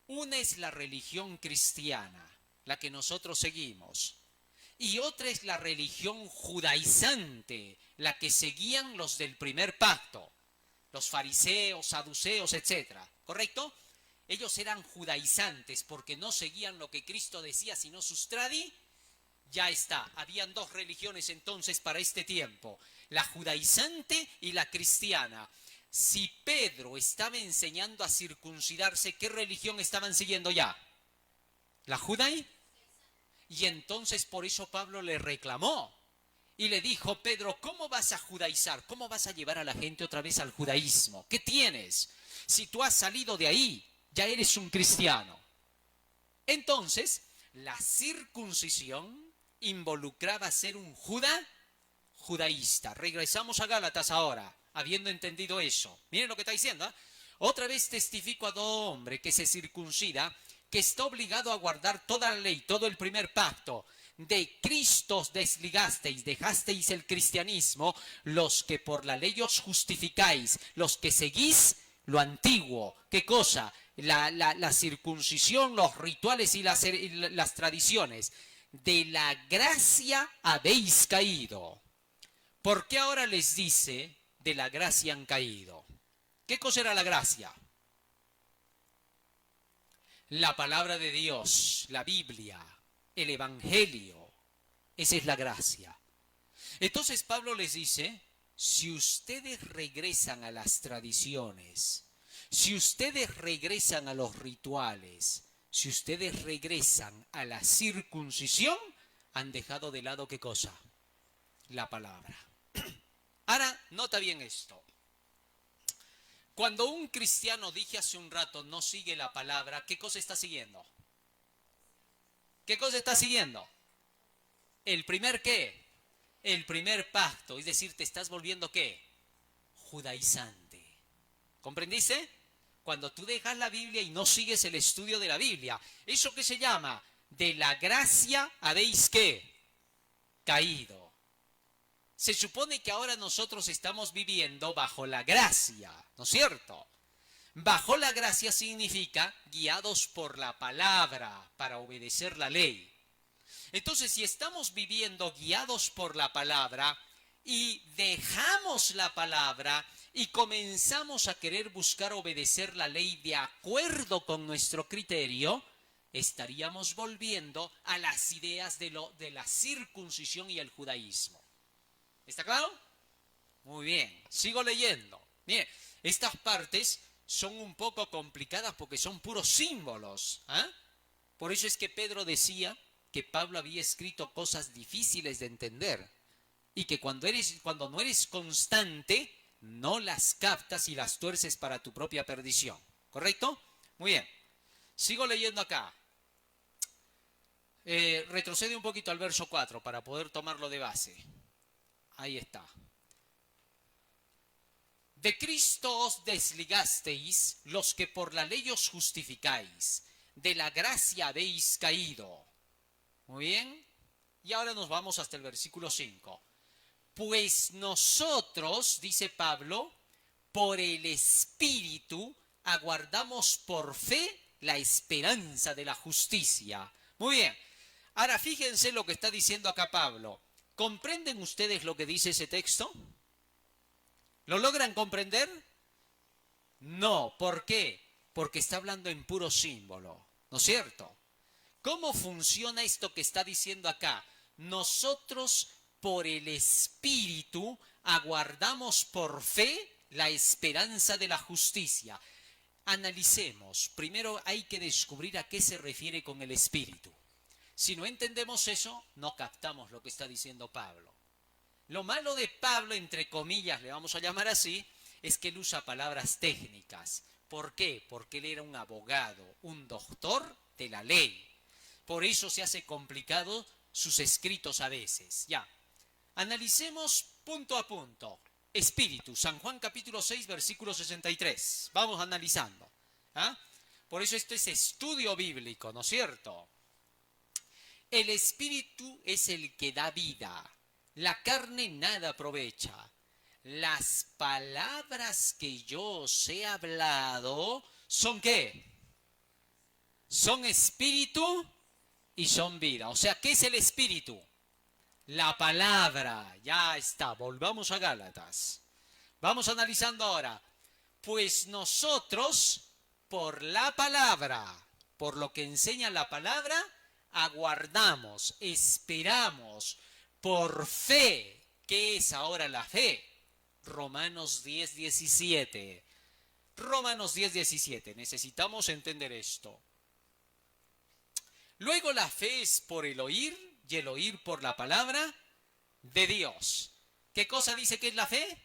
Una es la religión cristiana, la que nosotros seguimos. Y otra es la religión judaizante, la que seguían los del primer pacto, los fariseos, saduceos, etc. ¿Correcto? Ellos eran judaizantes porque no seguían lo que Cristo decía, sino sus tradi. Ya está, habían dos religiones entonces para este tiempo, la judaizante y la cristiana. Si Pedro estaba enseñando a circuncidarse, ¿qué religión estaban siguiendo ya? ¿La judaí? Y entonces por eso Pablo le reclamó y le dijo: Pedro, ¿cómo vas a judaizar? ¿Cómo vas a llevar a la gente otra vez al judaísmo? ¿Qué tienes? Si tú has salido de ahí, ya eres un cristiano. Entonces, la circuncisión involucraba ser un judaísta. Regresamos a Gálatas ahora, habiendo entendido eso. Miren lo que está diciendo, ¿eh? Otra vez testifico a todo hombre que se circuncida, que está obligado a guardar toda la ley, todo el primer pacto. De Cristo os desligasteis, dejasteis el cristianismo, los que por la ley os justificáis, los que seguís lo antiguo. ¿Qué cosa? La circuncisión, los rituales y las tradiciones. De la gracia habéis caído. ¿Por qué ahora les dice de la gracia han caído? ¿Qué cosa era la gracia? La palabra de Dios, la Biblia, el Evangelio. Esa es la gracia. Entonces Pablo les dice: si ustedes regresan a las tradiciones, si ustedes regresan a los rituales, si ustedes regresan a la circuncisión, han dejado de lado ¿qué cosa? La palabra. Ahora, nota bien esto. Cuando un cristiano, dije hace un rato, no sigue la palabra, ¿qué cosa está siguiendo? ¿Qué cosa está siguiendo? ¿El primer qué? El primer pacto, es decir, te estás volviendo ¿qué? Judaizante. ¿Comprendiste? Cuando tú dejas la Biblia y no sigues el estudio de la Biblia. ¿Eso qué se llama? De la gracia habéis ¿qué? Caído. Se supone que ahora nosotros estamos viviendo bajo la gracia, ¿no es cierto? Bajo la gracia significa guiados por la palabra para obedecer la ley. Entonces, si estamos viviendo guiados por la palabra y dejamos la palabra y comenzamos a querer buscar obedecer la ley de acuerdo con nuestro criterio, estaríamos volviendo a las ideas de la circuncisión y el judaísmo. ¿Está claro? Muy bien, sigo leyendo. Bien, estas partes son un poco complicadas porque son puros símbolos. Por eso es que Pedro decía que Pablo había escrito cosas difíciles de entender y que cuando no eres constante, no las captas y las tuerces para tu propia perdición. ¿Correcto? Muy bien. Sigo leyendo acá. Retrocede un poquito al verso 4 para poder tomarlo de base. Ahí está. De Cristo os desligasteis, los que por la ley os justificáis. De la gracia habéis caído. Muy bien. Y ahora nos vamos hasta el versículo 5. Pues nosotros, dice Pablo, por el Espíritu aguardamos por fe la esperanza de la justicia. Muy bien. Ahora fíjense lo que está diciendo acá Pablo. ¿Comprenden ustedes lo que dice ese texto? ¿Lo logran comprender? No. ¿Por qué? Porque está hablando en puro símbolo, ¿no es cierto? ¿Cómo funciona esto que está diciendo acá? Nosotros por el Espíritu aguardamos por fe la esperanza de la justicia. Analicemos. Primero hay que descubrir a qué se refiere con el Espíritu. Si no entendemos eso, no captamos lo que está diciendo Pablo. Lo malo de Pablo, entre comillas, le vamos a llamar así, es que él usa palabras técnicas. ¿Por qué? Porque él era un abogado, un doctor de la ley. Por eso se hace complicado sus escritos a veces. Ya. Analicemos punto a punto. Espíritu, San Juan capítulo 6, versículo 63. Vamos analizando. Por eso esto es estudio bíblico, ¿no es cierto? El Espíritu es el que da vida. La carne nada aprovecha. Las palabras que yo os he hablado, ¿son qué? Son espíritu y son vida. O sea, ¿qué es el espíritu? La palabra. Ya está, volvamos a Gálatas. Vamos analizando ahora. Pues nosotros, por la palabra, por lo que enseña la palabra, aguardamos, esperamos, por fe. ¿Qué es ahora la fe? Romanos 10:17. Romanos 10:17. Necesitamos entender esto. Luego la fe es por el oír y el oír por la palabra de Dios. ¿Qué cosa dice que es la fe?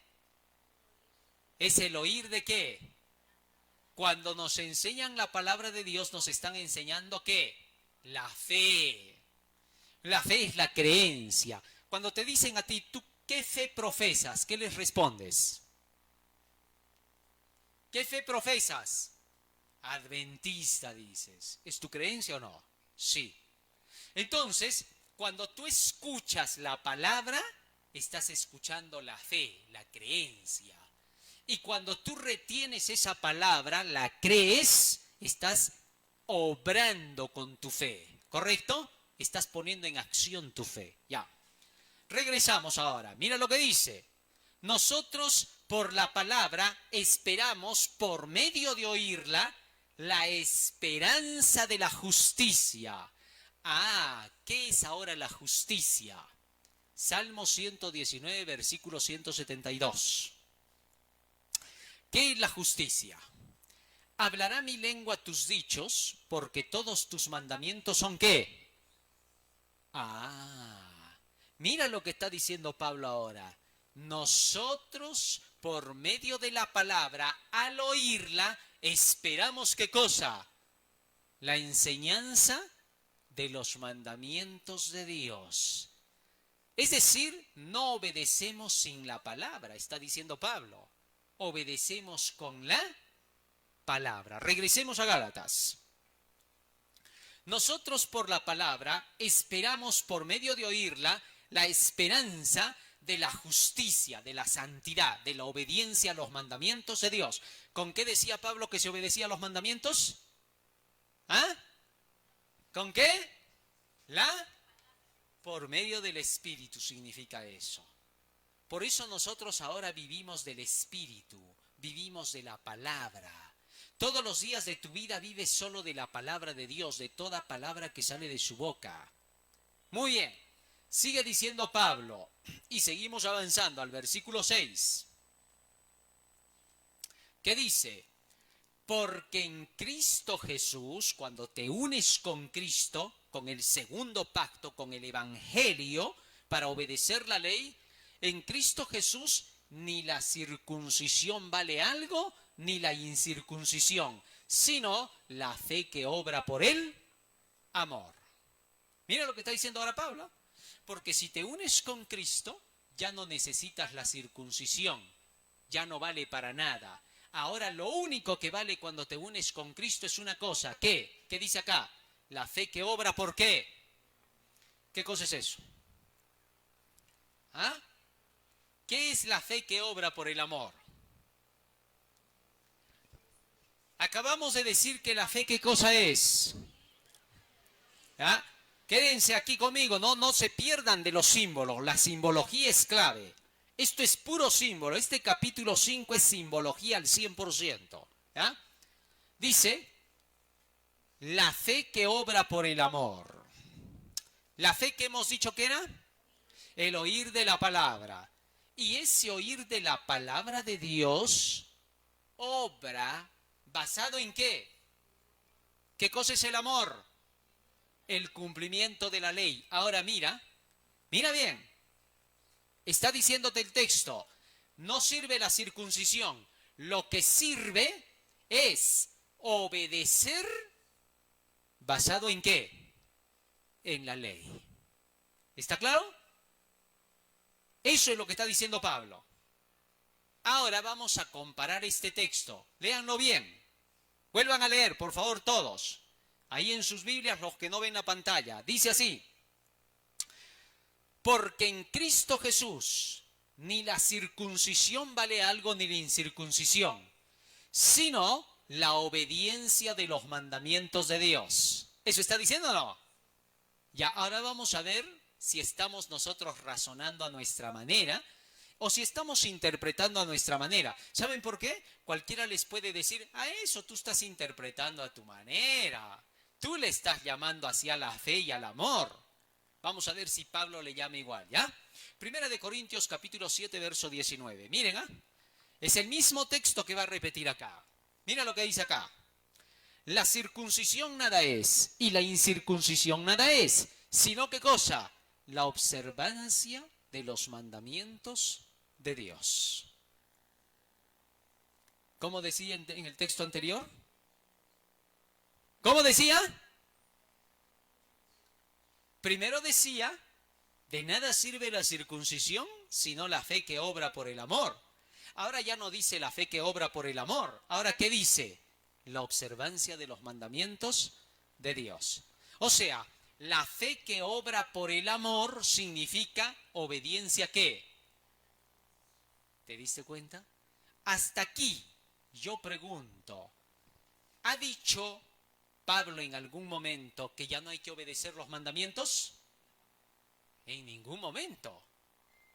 ¿Es el oír de qué? Cuando nos enseñan la palabra de Dios, nos están enseñando ¿qué? La fe. La fe es la creencia. Cuando te dicen a ti, ¿tú qué fe profesas? ¿Qué les respondes? ¿Qué fe profesas? Adventista, dices. ¿Es tu creencia o no? Sí. Entonces, cuando tú escuchas la palabra, estás escuchando la fe, la creencia. Y cuando tú retienes esa palabra, la crees, estás obrando con tu fe, ¿correcto? Estás poniendo en acción tu fe. Ya. Regresamos ahora. Mira lo que dice. Nosotros por la palabra esperamos por medio de oírla la esperanza de la justicia. Ah, ¿qué es ahora la justicia? Salmo 119, versículo 172. ¿Qué es la justicia? Hablará mi lengua tus dichos, porque todos tus mandamientos son ¿qué? Ah, mira lo que está diciendo Pablo ahora. Nosotros, por medio de la palabra, al oírla, esperamos ¿qué cosa? La enseñanza de los mandamientos de Dios. Es decir, no obedecemos sin la palabra, está diciendo Pablo. Obedecemos con la palabra. Regresemos a Gálatas. Nosotros por la palabra esperamos por medio de oírla la esperanza de la justicia, de la santidad, de la obediencia a los mandamientos de Dios. ¿Con qué decía Pablo que se obedecía a los mandamientos? ¿Ah? ¿Con qué? Por medio del Espíritu significa eso. Por eso nosotros ahora vivimos del Espíritu, vivimos de la palabra. Todos los días de tu vida vives solo de la palabra de Dios, de toda palabra que sale de su boca. Muy bien, sigue diciendo Pablo, y seguimos avanzando al versículo 6. ¿Qué dice? Porque en Cristo Jesús, cuando te unes con Cristo, con el segundo pacto, con el Evangelio, para obedecer la ley, en Cristo Jesús ni la circuncisión vale algo, ni la incircuncisión, sino la fe que obra por el amor. Mira lo que está diciendo ahora Pablo. Porque si te unes con Cristo, ya no necesitas la circuncisión, ya no vale para nada. Ahora lo único que vale cuando te unes con Cristo es una cosa. ¿Qué? ¿Qué dice acá? La fe que obra ¿por qué? ¿Qué cosa es eso? ¿Ah? ¿Qué es la fe que obra por el amor? Acabamos de decir que la fe, ¿qué cosa es? ¿Ah? Quédense aquí conmigo, no se pierdan de los símbolos, la simbología es clave. Esto es puro símbolo, este capítulo 5 es simbología al 100%. ¿Ah? Dice, la fe que obra por el amor. ¿La fe que hemos dicho que era? El oír de la palabra. Y ese oír de la palabra de Dios obra basado en ¿qué? ¿Qué cosa es el amor? El cumplimiento de la ley. Ahora mira bien. Está diciéndote el texto, no sirve la circuncisión. Lo que sirve es obedecer basado en ¿qué? En la ley. ¿Está claro? Eso es lo que está diciendo Pablo. Ahora vamos a comparar este texto. Léanlo bien. Vuelvan a leer, por favor, todos. Ahí en sus Biblias, los que no ven la pantalla. Dice así. Porque en Cristo Jesús ni la circuncisión vale algo ni la incircuncisión, sino la obediencia de los mandamientos de Dios. ¿Eso está diciendo o no? Ya, ahora vamos a ver si estamos nosotros razonando a nuestra manera o si estamos interpretando a nuestra manera. ¿Saben por qué? Cualquiera les puede decir, a eso tú estás interpretando a tu manera. Tú le estás llamando hacia la fe y al amor. Vamos a ver si Pablo le llama igual, ¿ya? Primera de Corintios capítulo 7, verso 19. Miren, ¿ah? Es el mismo texto que va a repetir acá. Mira lo que dice acá. La circuncisión nada es y la incircuncisión nada es, sino ¿qué cosa? La observancia de los mandamientos de Dios. ¿Cómo decía en el texto anterior? ¿Cómo decía? Primero decía, de nada sirve la circuncisión, sino la fe que obra por el amor. Ahora ya no dice la fe que obra por el amor. Ahora, ¿qué dice? La observancia de los mandamientos de Dios. O sea, la fe que obra por el amor significa obediencia, ¿qué? ¿Te diste cuenta? Hasta aquí yo pregunto, ¿ha dicho Pablo en algún momento que ya no hay que obedecer los mandamientos? En ningún momento.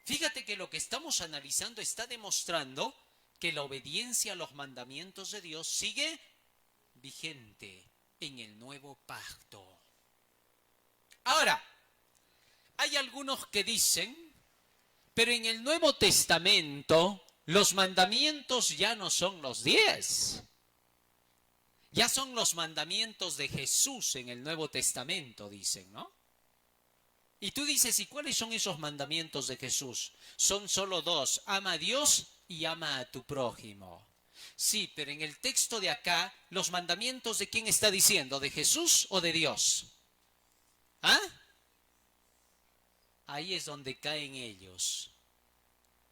Fíjate que lo que estamos analizando está demostrando que la obediencia a los mandamientos de Dios sigue vigente en el nuevo pacto. Ahora, hay algunos que dicen, pero en el Nuevo Testamento los mandamientos ya no son los 10. Ya son los mandamientos de Jesús en el Nuevo Testamento, dicen, ¿no? Y tú dices, ¿y cuáles son esos mandamientos de Jesús? Son solo 2, ama a Dios y ama a tu prójimo. Sí, pero en el texto de acá, ¿los mandamientos de quién está diciendo? ¿De Jesús o de Dios? ¿Ah? Ahí es donde caen ellos.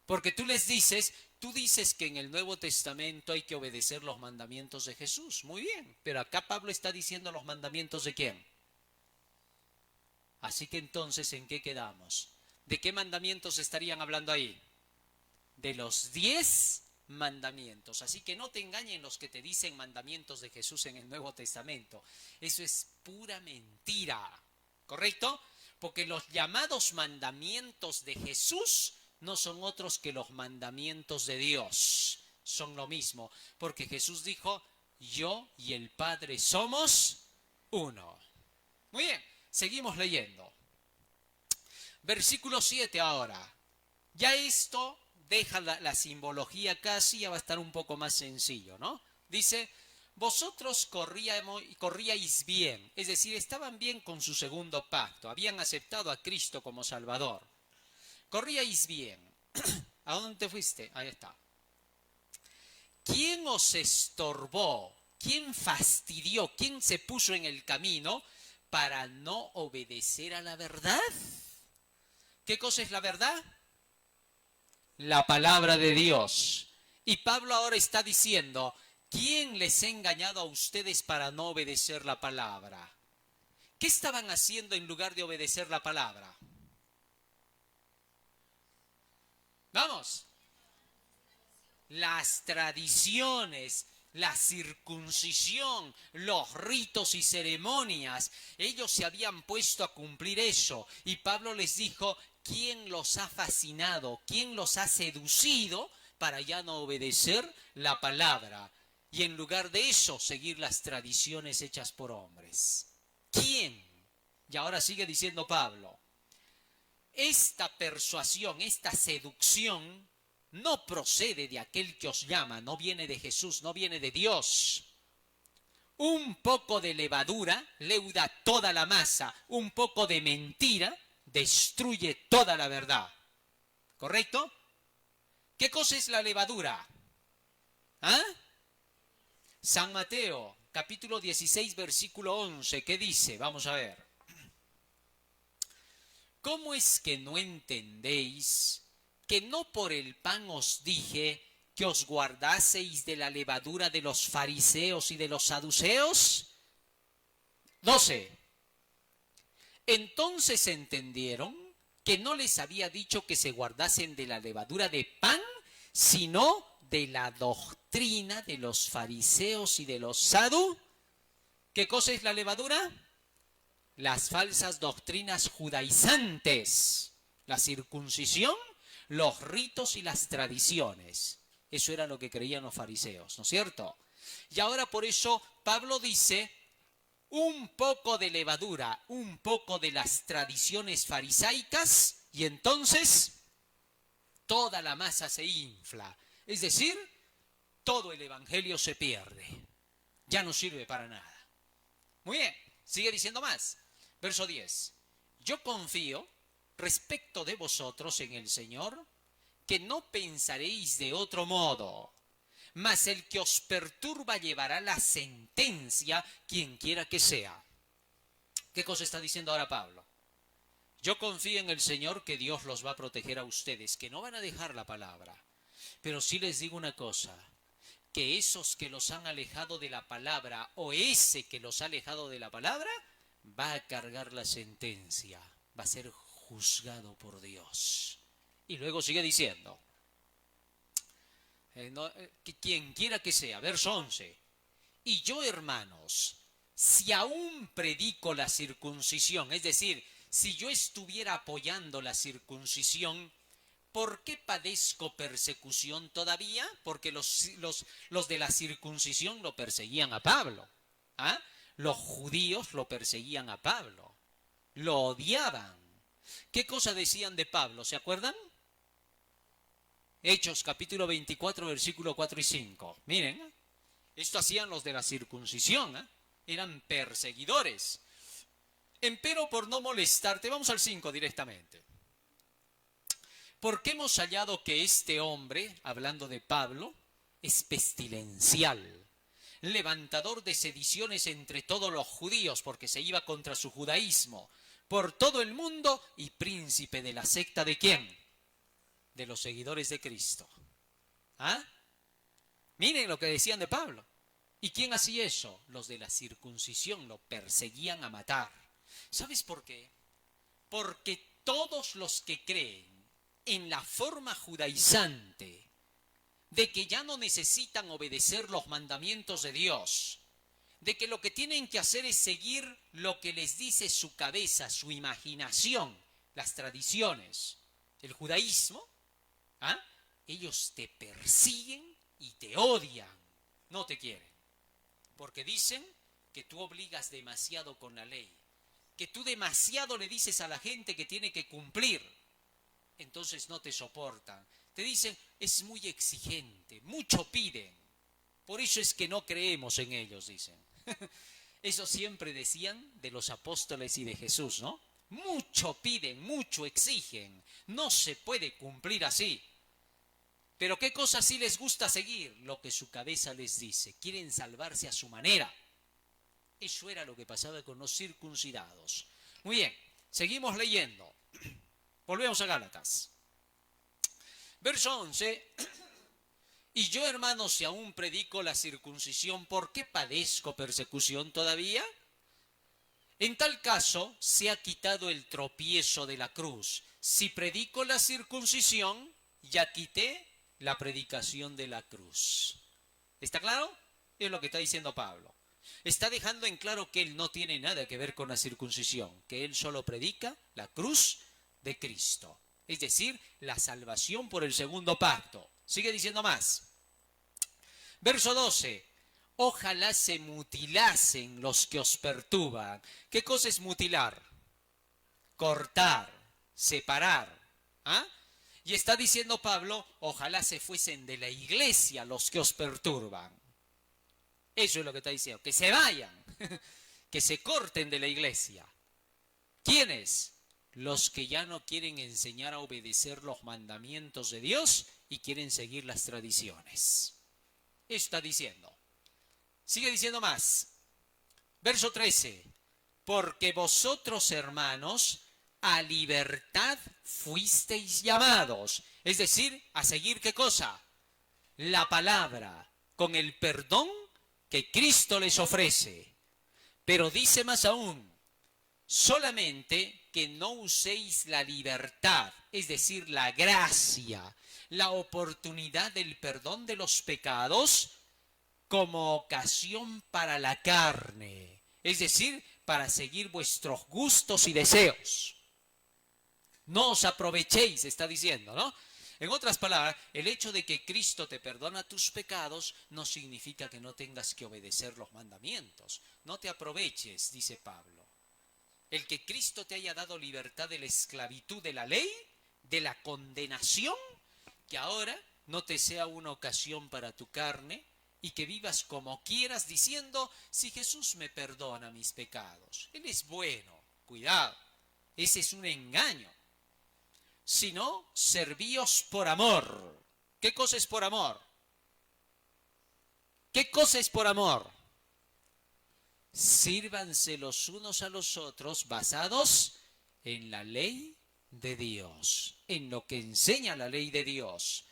Porque tú dices que en el Nuevo Testamento hay que obedecer los mandamientos de Jesús. Muy bien, pero acá Pablo está diciendo los mandamientos de quién. Así que entonces, ¿en qué quedamos? ¿De qué mandamientos estarían hablando ahí? De los 10 mandamientos. Así que no te engañen los que te dicen mandamientos de Jesús en el Nuevo Testamento. Eso es pura mentira. ¿Correcto? Porque los llamados mandamientos de Jesús no son otros que los mandamientos de Dios. Son lo mismo. Porque Jesús dijo, yo y el Padre somos uno. Muy bien. Seguimos leyendo. Versículo 7 ahora. Ya esto deja la simbología casi, ya va a estar un poco más sencillo, ¿no? Dice, vosotros corríais bien, es decir, estaban bien con su segundo pacto, habían aceptado a Cristo como Salvador. Corríais bien. ¿A dónde te fuiste? Ahí está. ¿Quién os estorbó? ¿Quién fastidió? ¿Quién se puso en el camino para no obedecer a la verdad? ¿Qué cosa es la verdad? La palabra de Dios. Y Pablo ahora está diciendo, ¿quién les ha engañado a ustedes para no obedecer la palabra? ¿Qué estaban haciendo en lugar de obedecer la palabra? Vamos. Las tradiciones, la circuncisión, los ritos y ceremonias, ellos se habían puesto a cumplir eso. Y Pablo les dijo, ¿quién los ha fascinado? ¿Quién los ha seducido para ya no obedecer la palabra? Y en lugar de eso, seguir las tradiciones hechas por hombres. ¿Quién? Y ahora sigue diciendo Pablo, esta persuasión, esta seducción, no procede de aquel que os llama, no viene de Jesús, no viene de Dios. Un poco de levadura leuda toda la masa, un poco de mentira destruye toda la verdad. ¿Correcto? ¿Qué cosa es la levadura? ¿Ah? San Mateo, capítulo 16, versículo 11, ¿qué dice? Vamos a ver. ¿Cómo es que no entendéis que no por el pan os dije que os guardaseis de la levadura de los fariseos y de los saduceos? 12. Entonces entendieron que no les había dicho que se guardasen de la levadura de pan, sino de la doctrina de los fariseos y de los saduceos. ¿Qué cosa es la levadura? Las falsas doctrinas judaizantes, la circuncisión, los ritos y las tradiciones. Eso era lo que creían los fariseos, ¿no es cierto? Y ahora por eso Pablo dice, un poco de levadura, un poco de las tradiciones farisaicas, y entonces toda la masa se infla. Es decir, todo el evangelio se pierde. Ya no sirve para nada. Muy bien, sigue diciendo más. Verso 10. Yo confío respecto de vosotros en el Señor, que no pensaréis de otro modo, mas el que os perturba llevará la sentencia, quien quiera que sea. ¿Qué cosa está diciendo ahora Pablo? Yo confío en el Señor que Dios los va a proteger a ustedes, que no van a dejar la palabra. Pero sí les digo una cosa, que esos que los han alejado de la palabra, o ese que los ha alejado de la palabra, va a cargar la sentencia, va a ser juzgado por Dios. Y luego sigue diciendo, que quien quiera que sea, verso 11, y yo, hermanos, si aún predico la circuncisión, es decir, si yo estuviera apoyando la circuncisión, ¿por qué padezco persecución todavía? Porque los de la circuncisión lo perseguían a Pablo. ¿Ah? Los judíos lo perseguían a Pablo. Lo odiaban. ¿Qué cosa decían de Pablo? ¿Se acuerdan? Hechos capítulo 24, versículo 4 y 5. Miren, esto hacían los de la circuncisión, ¿eh? Eran perseguidores. Empero por no molestarte, vamos al 5 directamente. Porque hemos hallado que este hombre, hablando de Pablo, es pestilencial, levantador de sediciones entre todos los judíos, porque se iba contra su judaísmo, por todo el mundo, y príncipe de la secta ¿de quién? De los seguidores de Cristo. ¿Ah? Miren lo que decían de Pablo. ¿Y quién hacía eso? Los de la circuncisión lo perseguían a matar. ¿Sabes por qué? Porque todos los que creen en la forma judaizante de que ya no necesitan obedecer los mandamientos de Dios, de que lo que tienen que hacer es seguir lo que les dice su cabeza, su imaginación, las tradiciones, el judaísmo, ¿ah? Ellos te persiguen y te odian, no te quieren, porque dicen que tú obligas demasiado con la ley, que tú demasiado le dices a la gente que tiene que cumplir, entonces no te soportan. Te dicen, es muy exigente, mucho piden, por eso es que no creemos en ellos, dicen. Eso siempre decían de los apóstoles y de Jesús, ¿no? Mucho piden, mucho exigen, no se puede cumplir así. Pero ¿qué cosa sí les gusta seguir? Lo que su cabeza les dice. Quieren salvarse a su manera. Eso era lo que pasaba con los circuncidados. Muy bien, seguimos leyendo. Volvemos a Gálatas. Verso 11. Y yo, hermanos, si aún predico la circuncisión, ¿por qué padezco persecución todavía? En tal caso, se ha quitado el tropiezo de la cruz. Si predico la circuncisión, ya quité la predicación de la cruz. ¿Está claro? Es lo que está diciendo Pablo. Está dejando en claro que él no tiene nada que ver con la circuncisión, que él solo predica la cruz de Cristo. Es decir, la salvación por el segundo pacto. Sigue diciendo más. Verso 12. Ojalá se mutilasen los que os perturban. ¿Qué cosa es mutilar? Cortar, separar. ¿Ah? Y está diciendo Pablo, ojalá se fuesen de la iglesia los que os perturban. Eso es lo que está diciendo, que se vayan, que se corten de la iglesia. ¿Quiénes? Los que ya no quieren enseñar a obedecer los mandamientos de Dios y quieren seguir las tradiciones. Eso está diciendo. Sigue diciendo más. Verso 13. Porque vosotros, hermanos, a libertad fuisteis llamados. Es decir, a seguir ¿qué cosa? La palabra, con el perdón que Cristo les ofrece. Pero dice más aún, solamente que no uséis la libertad, es decir, la gracia, la oportunidad del perdón de los pecados como ocasión para la carne, es decir, para seguir vuestros gustos y deseos. No os aprovechéis, está diciendo, ¿no? En otras palabras, el hecho de que Cristo te perdona tus pecados no significa que no tengas que obedecer los mandamientos. No te aproveches, dice Pablo. El que Cristo te haya dado libertad de la esclavitud de la ley, de la condenación, que ahora no te sea una ocasión para tu carne y que vivas como quieras diciendo, si Jesús me perdona mis pecados, Él es bueno. Cuidado, ese es un engaño. Sino, servíos por amor. ¿Qué cosa es por amor? ¿Qué cosa es por amor? Sírvanse los unos a los otros basados en la ley de Dios, en lo que enseña la ley de Dios.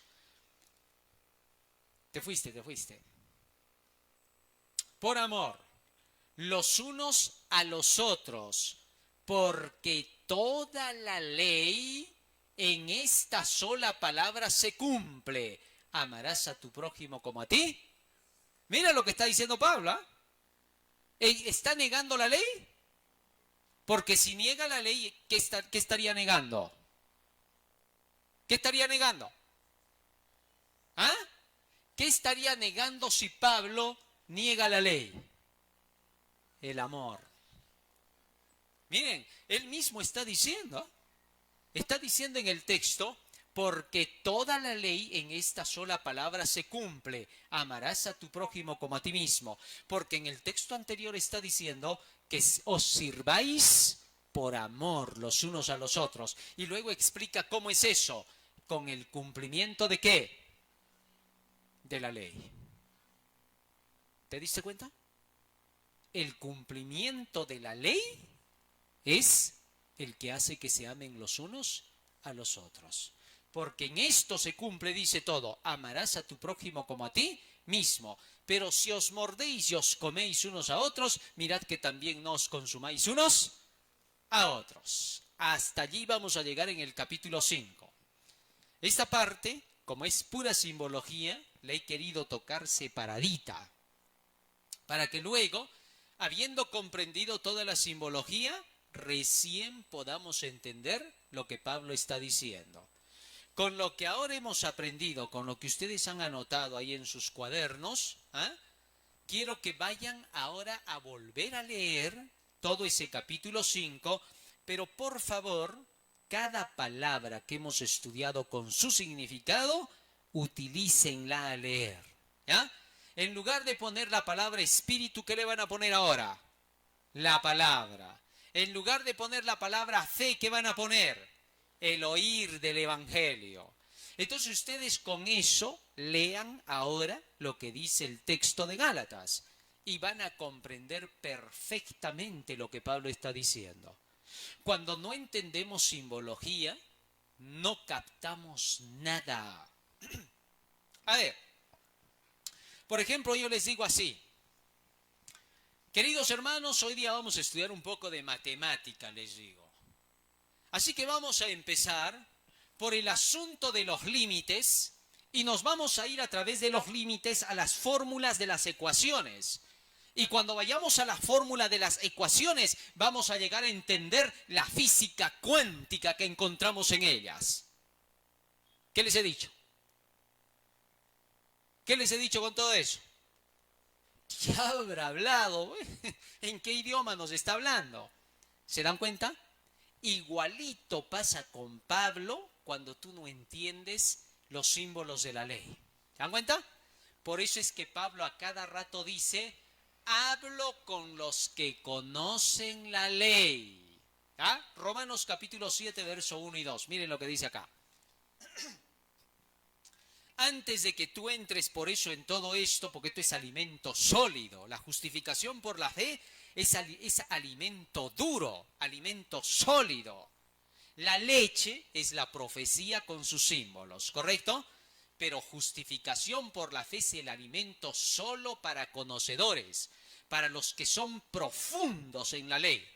Te fuiste. Por amor, los unos a los otros, porque toda la ley en esta sola palabra se cumple. Amarás a tu prójimo como a ti. Mira lo que está diciendo Pablo, ¿eh? ¿Está negando la ley? Porque si niega la ley, ¿qué estaría negando? ¿Qué estaría negando? ¿Ah? ¿Qué estaría negando si Pablo niega la ley? El amor. Miren, él mismo está diciendo en el texto, porque toda la ley en esta sola palabra se cumple. Amarás a tu prójimo como a ti mismo. Porque en el texto anterior está diciendo que os sirváis por amor los unos a los otros. Y luego explica cómo es eso. ¿Con el cumplimiento de qué? De la ley. ¿Te diste cuenta? El cumplimiento de la ley es el que hace que se amen los unos a los otros. Porque en esto se cumple, dice todo, amarás a tu prójimo como a ti mismo. Pero si os mordéis y os coméis unos a otros, mirad que también no os consumáis unos a otros. Hasta allí vamos a llegar en el capítulo 5. Esta parte, como es pura simbología, la he querido tocar separadita, para que luego, habiendo comprendido toda la simbología, recién podamos entender lo que Pablo está diciendo. Con lo que ahora hemos aprendido, con lo que ustedes han anotado ahí en sus cuadernos, quiero que vayan ahora a volver a leer todo ese capítulo 5, pero por favor, cada palabra que hemos estudiado con su significado, utilícenla a leer. ¿Ya? En lugar de poner la palabra espíritu, ¿qué le van a poner ahora? La palabra. En lugar de poner la palabra fe, ¿qué van a poner? El oír del Evangelio. Entonces ustedes con eso lean ahora lo que dice el texto de Gálatas y van a comprender perfectamente lo que Pablo está diciendo. Cuando no entendemos simbología, no captamos nada. A ver, por ejemplo, yo les digo así. Queridos hermanos, hoy día vamos a estudiar un poco de matemática, les digo. Así que vamos a empezar por el asunto de los límites y nos vamos a ir a través de los límites a las fórmulas de las ecuaciones. Y cuando vayamos a la fórmula de las ecuaciones, vamos a llegar a entender la física cuántica que encontramos en ellas. ¿Qué les he dicho? ¿Qué les he dicho con todo eso? ¿Ya habrá hablado? ¿En qué idioma nos está hablando? ¿Se dan cuenta? Igualito pasa con Pablo cuando tú no entiendes los símbolos de la ley. ¿Se dan cuenta? Por eso es que Pablo a cada rato dice, hablo con los que conocen la ley. ¿Ah? Romanos capítulo 7, verso 1 y 2. Miren lo que dice acá. Antes de que tú entres por eso en todo esto, porque esto es alimento sólido, la justificación por la fe es alimento duro, alimento sólido. La leche es la profecía con sus símbolos, ¿correcto? Pero justificación por la fe es el alimento solo para conocedores, para los que son profundos en la ley.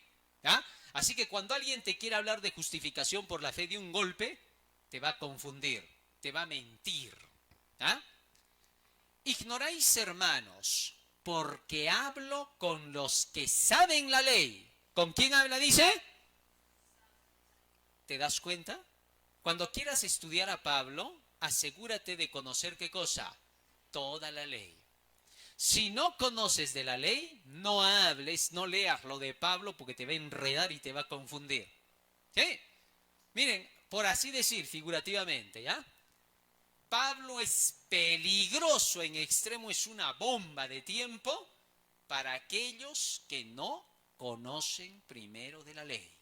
¿Ah? Así que cuando alguien te quiera hablar de justificación por la fe de un golpe, te va a confundir, te va a mentir. ¿Ah? Ignoráis, hermanos, porque hablo con los que saben la ley. ¿Con quién habla, dice? ¿Te das cuenta? Cuando quieras estudiar a Pablo, asegúrate de conocer ¿qué cosa? Toda la ley. Si no conoces de la ley, no hables, no leas lo de Pablo porque te va a enredar y te va a confundir. ¿Sí? Miren, por así decir, figurativamente, ¿ya? Pablo es peligroso en extremo, es una bomba de tiempo para aquellos que no conocen primero de la ley.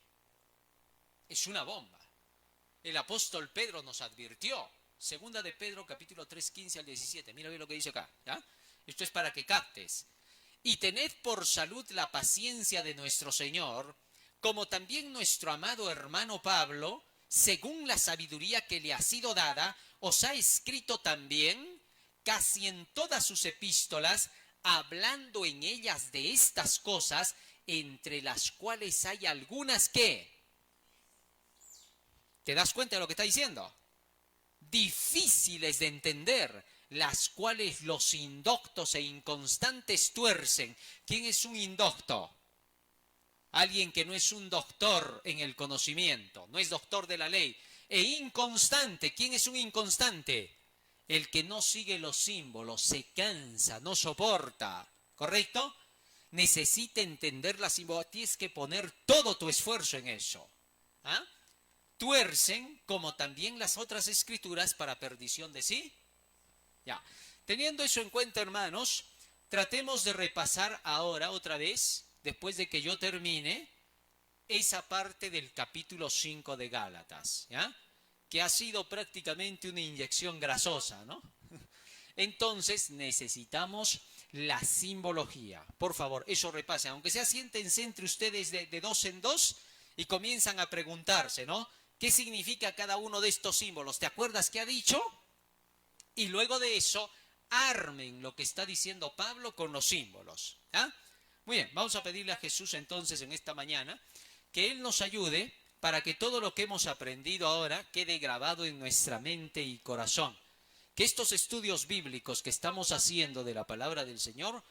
Es una bomba. El apóstol Pedro nos advirtió. Segunda de Pedro, capítulo 3, 15 al 17. Mira bien lo que dice acá, ¿ya? Esto es para que captes. Y tened por salud la paciencia de nuestro Señor, como también nuestro amado hermano Pablo, según la sabiduría que le ha sido dada, os ha escrito también, casi en todas sus epístolas, hablando en ellas de estas cosas, entre las cuales hay algunas que... ¿Te das cuenta de lo que está diciendo? Difíciles de entender, las cuales los indoctos e inconstantes tuercen. ¿Quién es un indocto? Alguien que no es un doctor en el conocimiento, no es doctor de la ley. E inconstante, ¿quién es un inconstante? El que no sigue los símbolos, se cansa, no soporta, ¿correcto? Necesita entender la simbología, tienes que poner todo tu esfuerzo en eso. ¿Ah? Tuercen, como también las otras escrituras, para perdición de sí. Ya. Teniendo eso en cuenta, hermanos, tratemos de repasar ahora otra vez, después de que yo termine, esa parte del capítulo 5 de Gálatas, ¿ya? Que ha sido prácticamente una inyección grasosa, ¿no? Entonces necesitamos la simbología. Por favor, eso repasen. Aunque sea, siéntense entre ustedes de dos en dos y comienzan a preguntarse, ¿no? ¿Qué significa cada uno de estos símbolos? ¿Te acuerdas qué ha dicho? Y luego de eso, armen lo que está diciendo Pablo con los símbolos. ¿Ah? Muy bien, vamos a pedirle a Jesús entonces en esta mañana que Él nos ayude para que todo lo que hemos aprendido ahora quede grabado en nuestra mente y corazón. Que estos estudios bíblicos que estamos haciendo de la palabra del Señor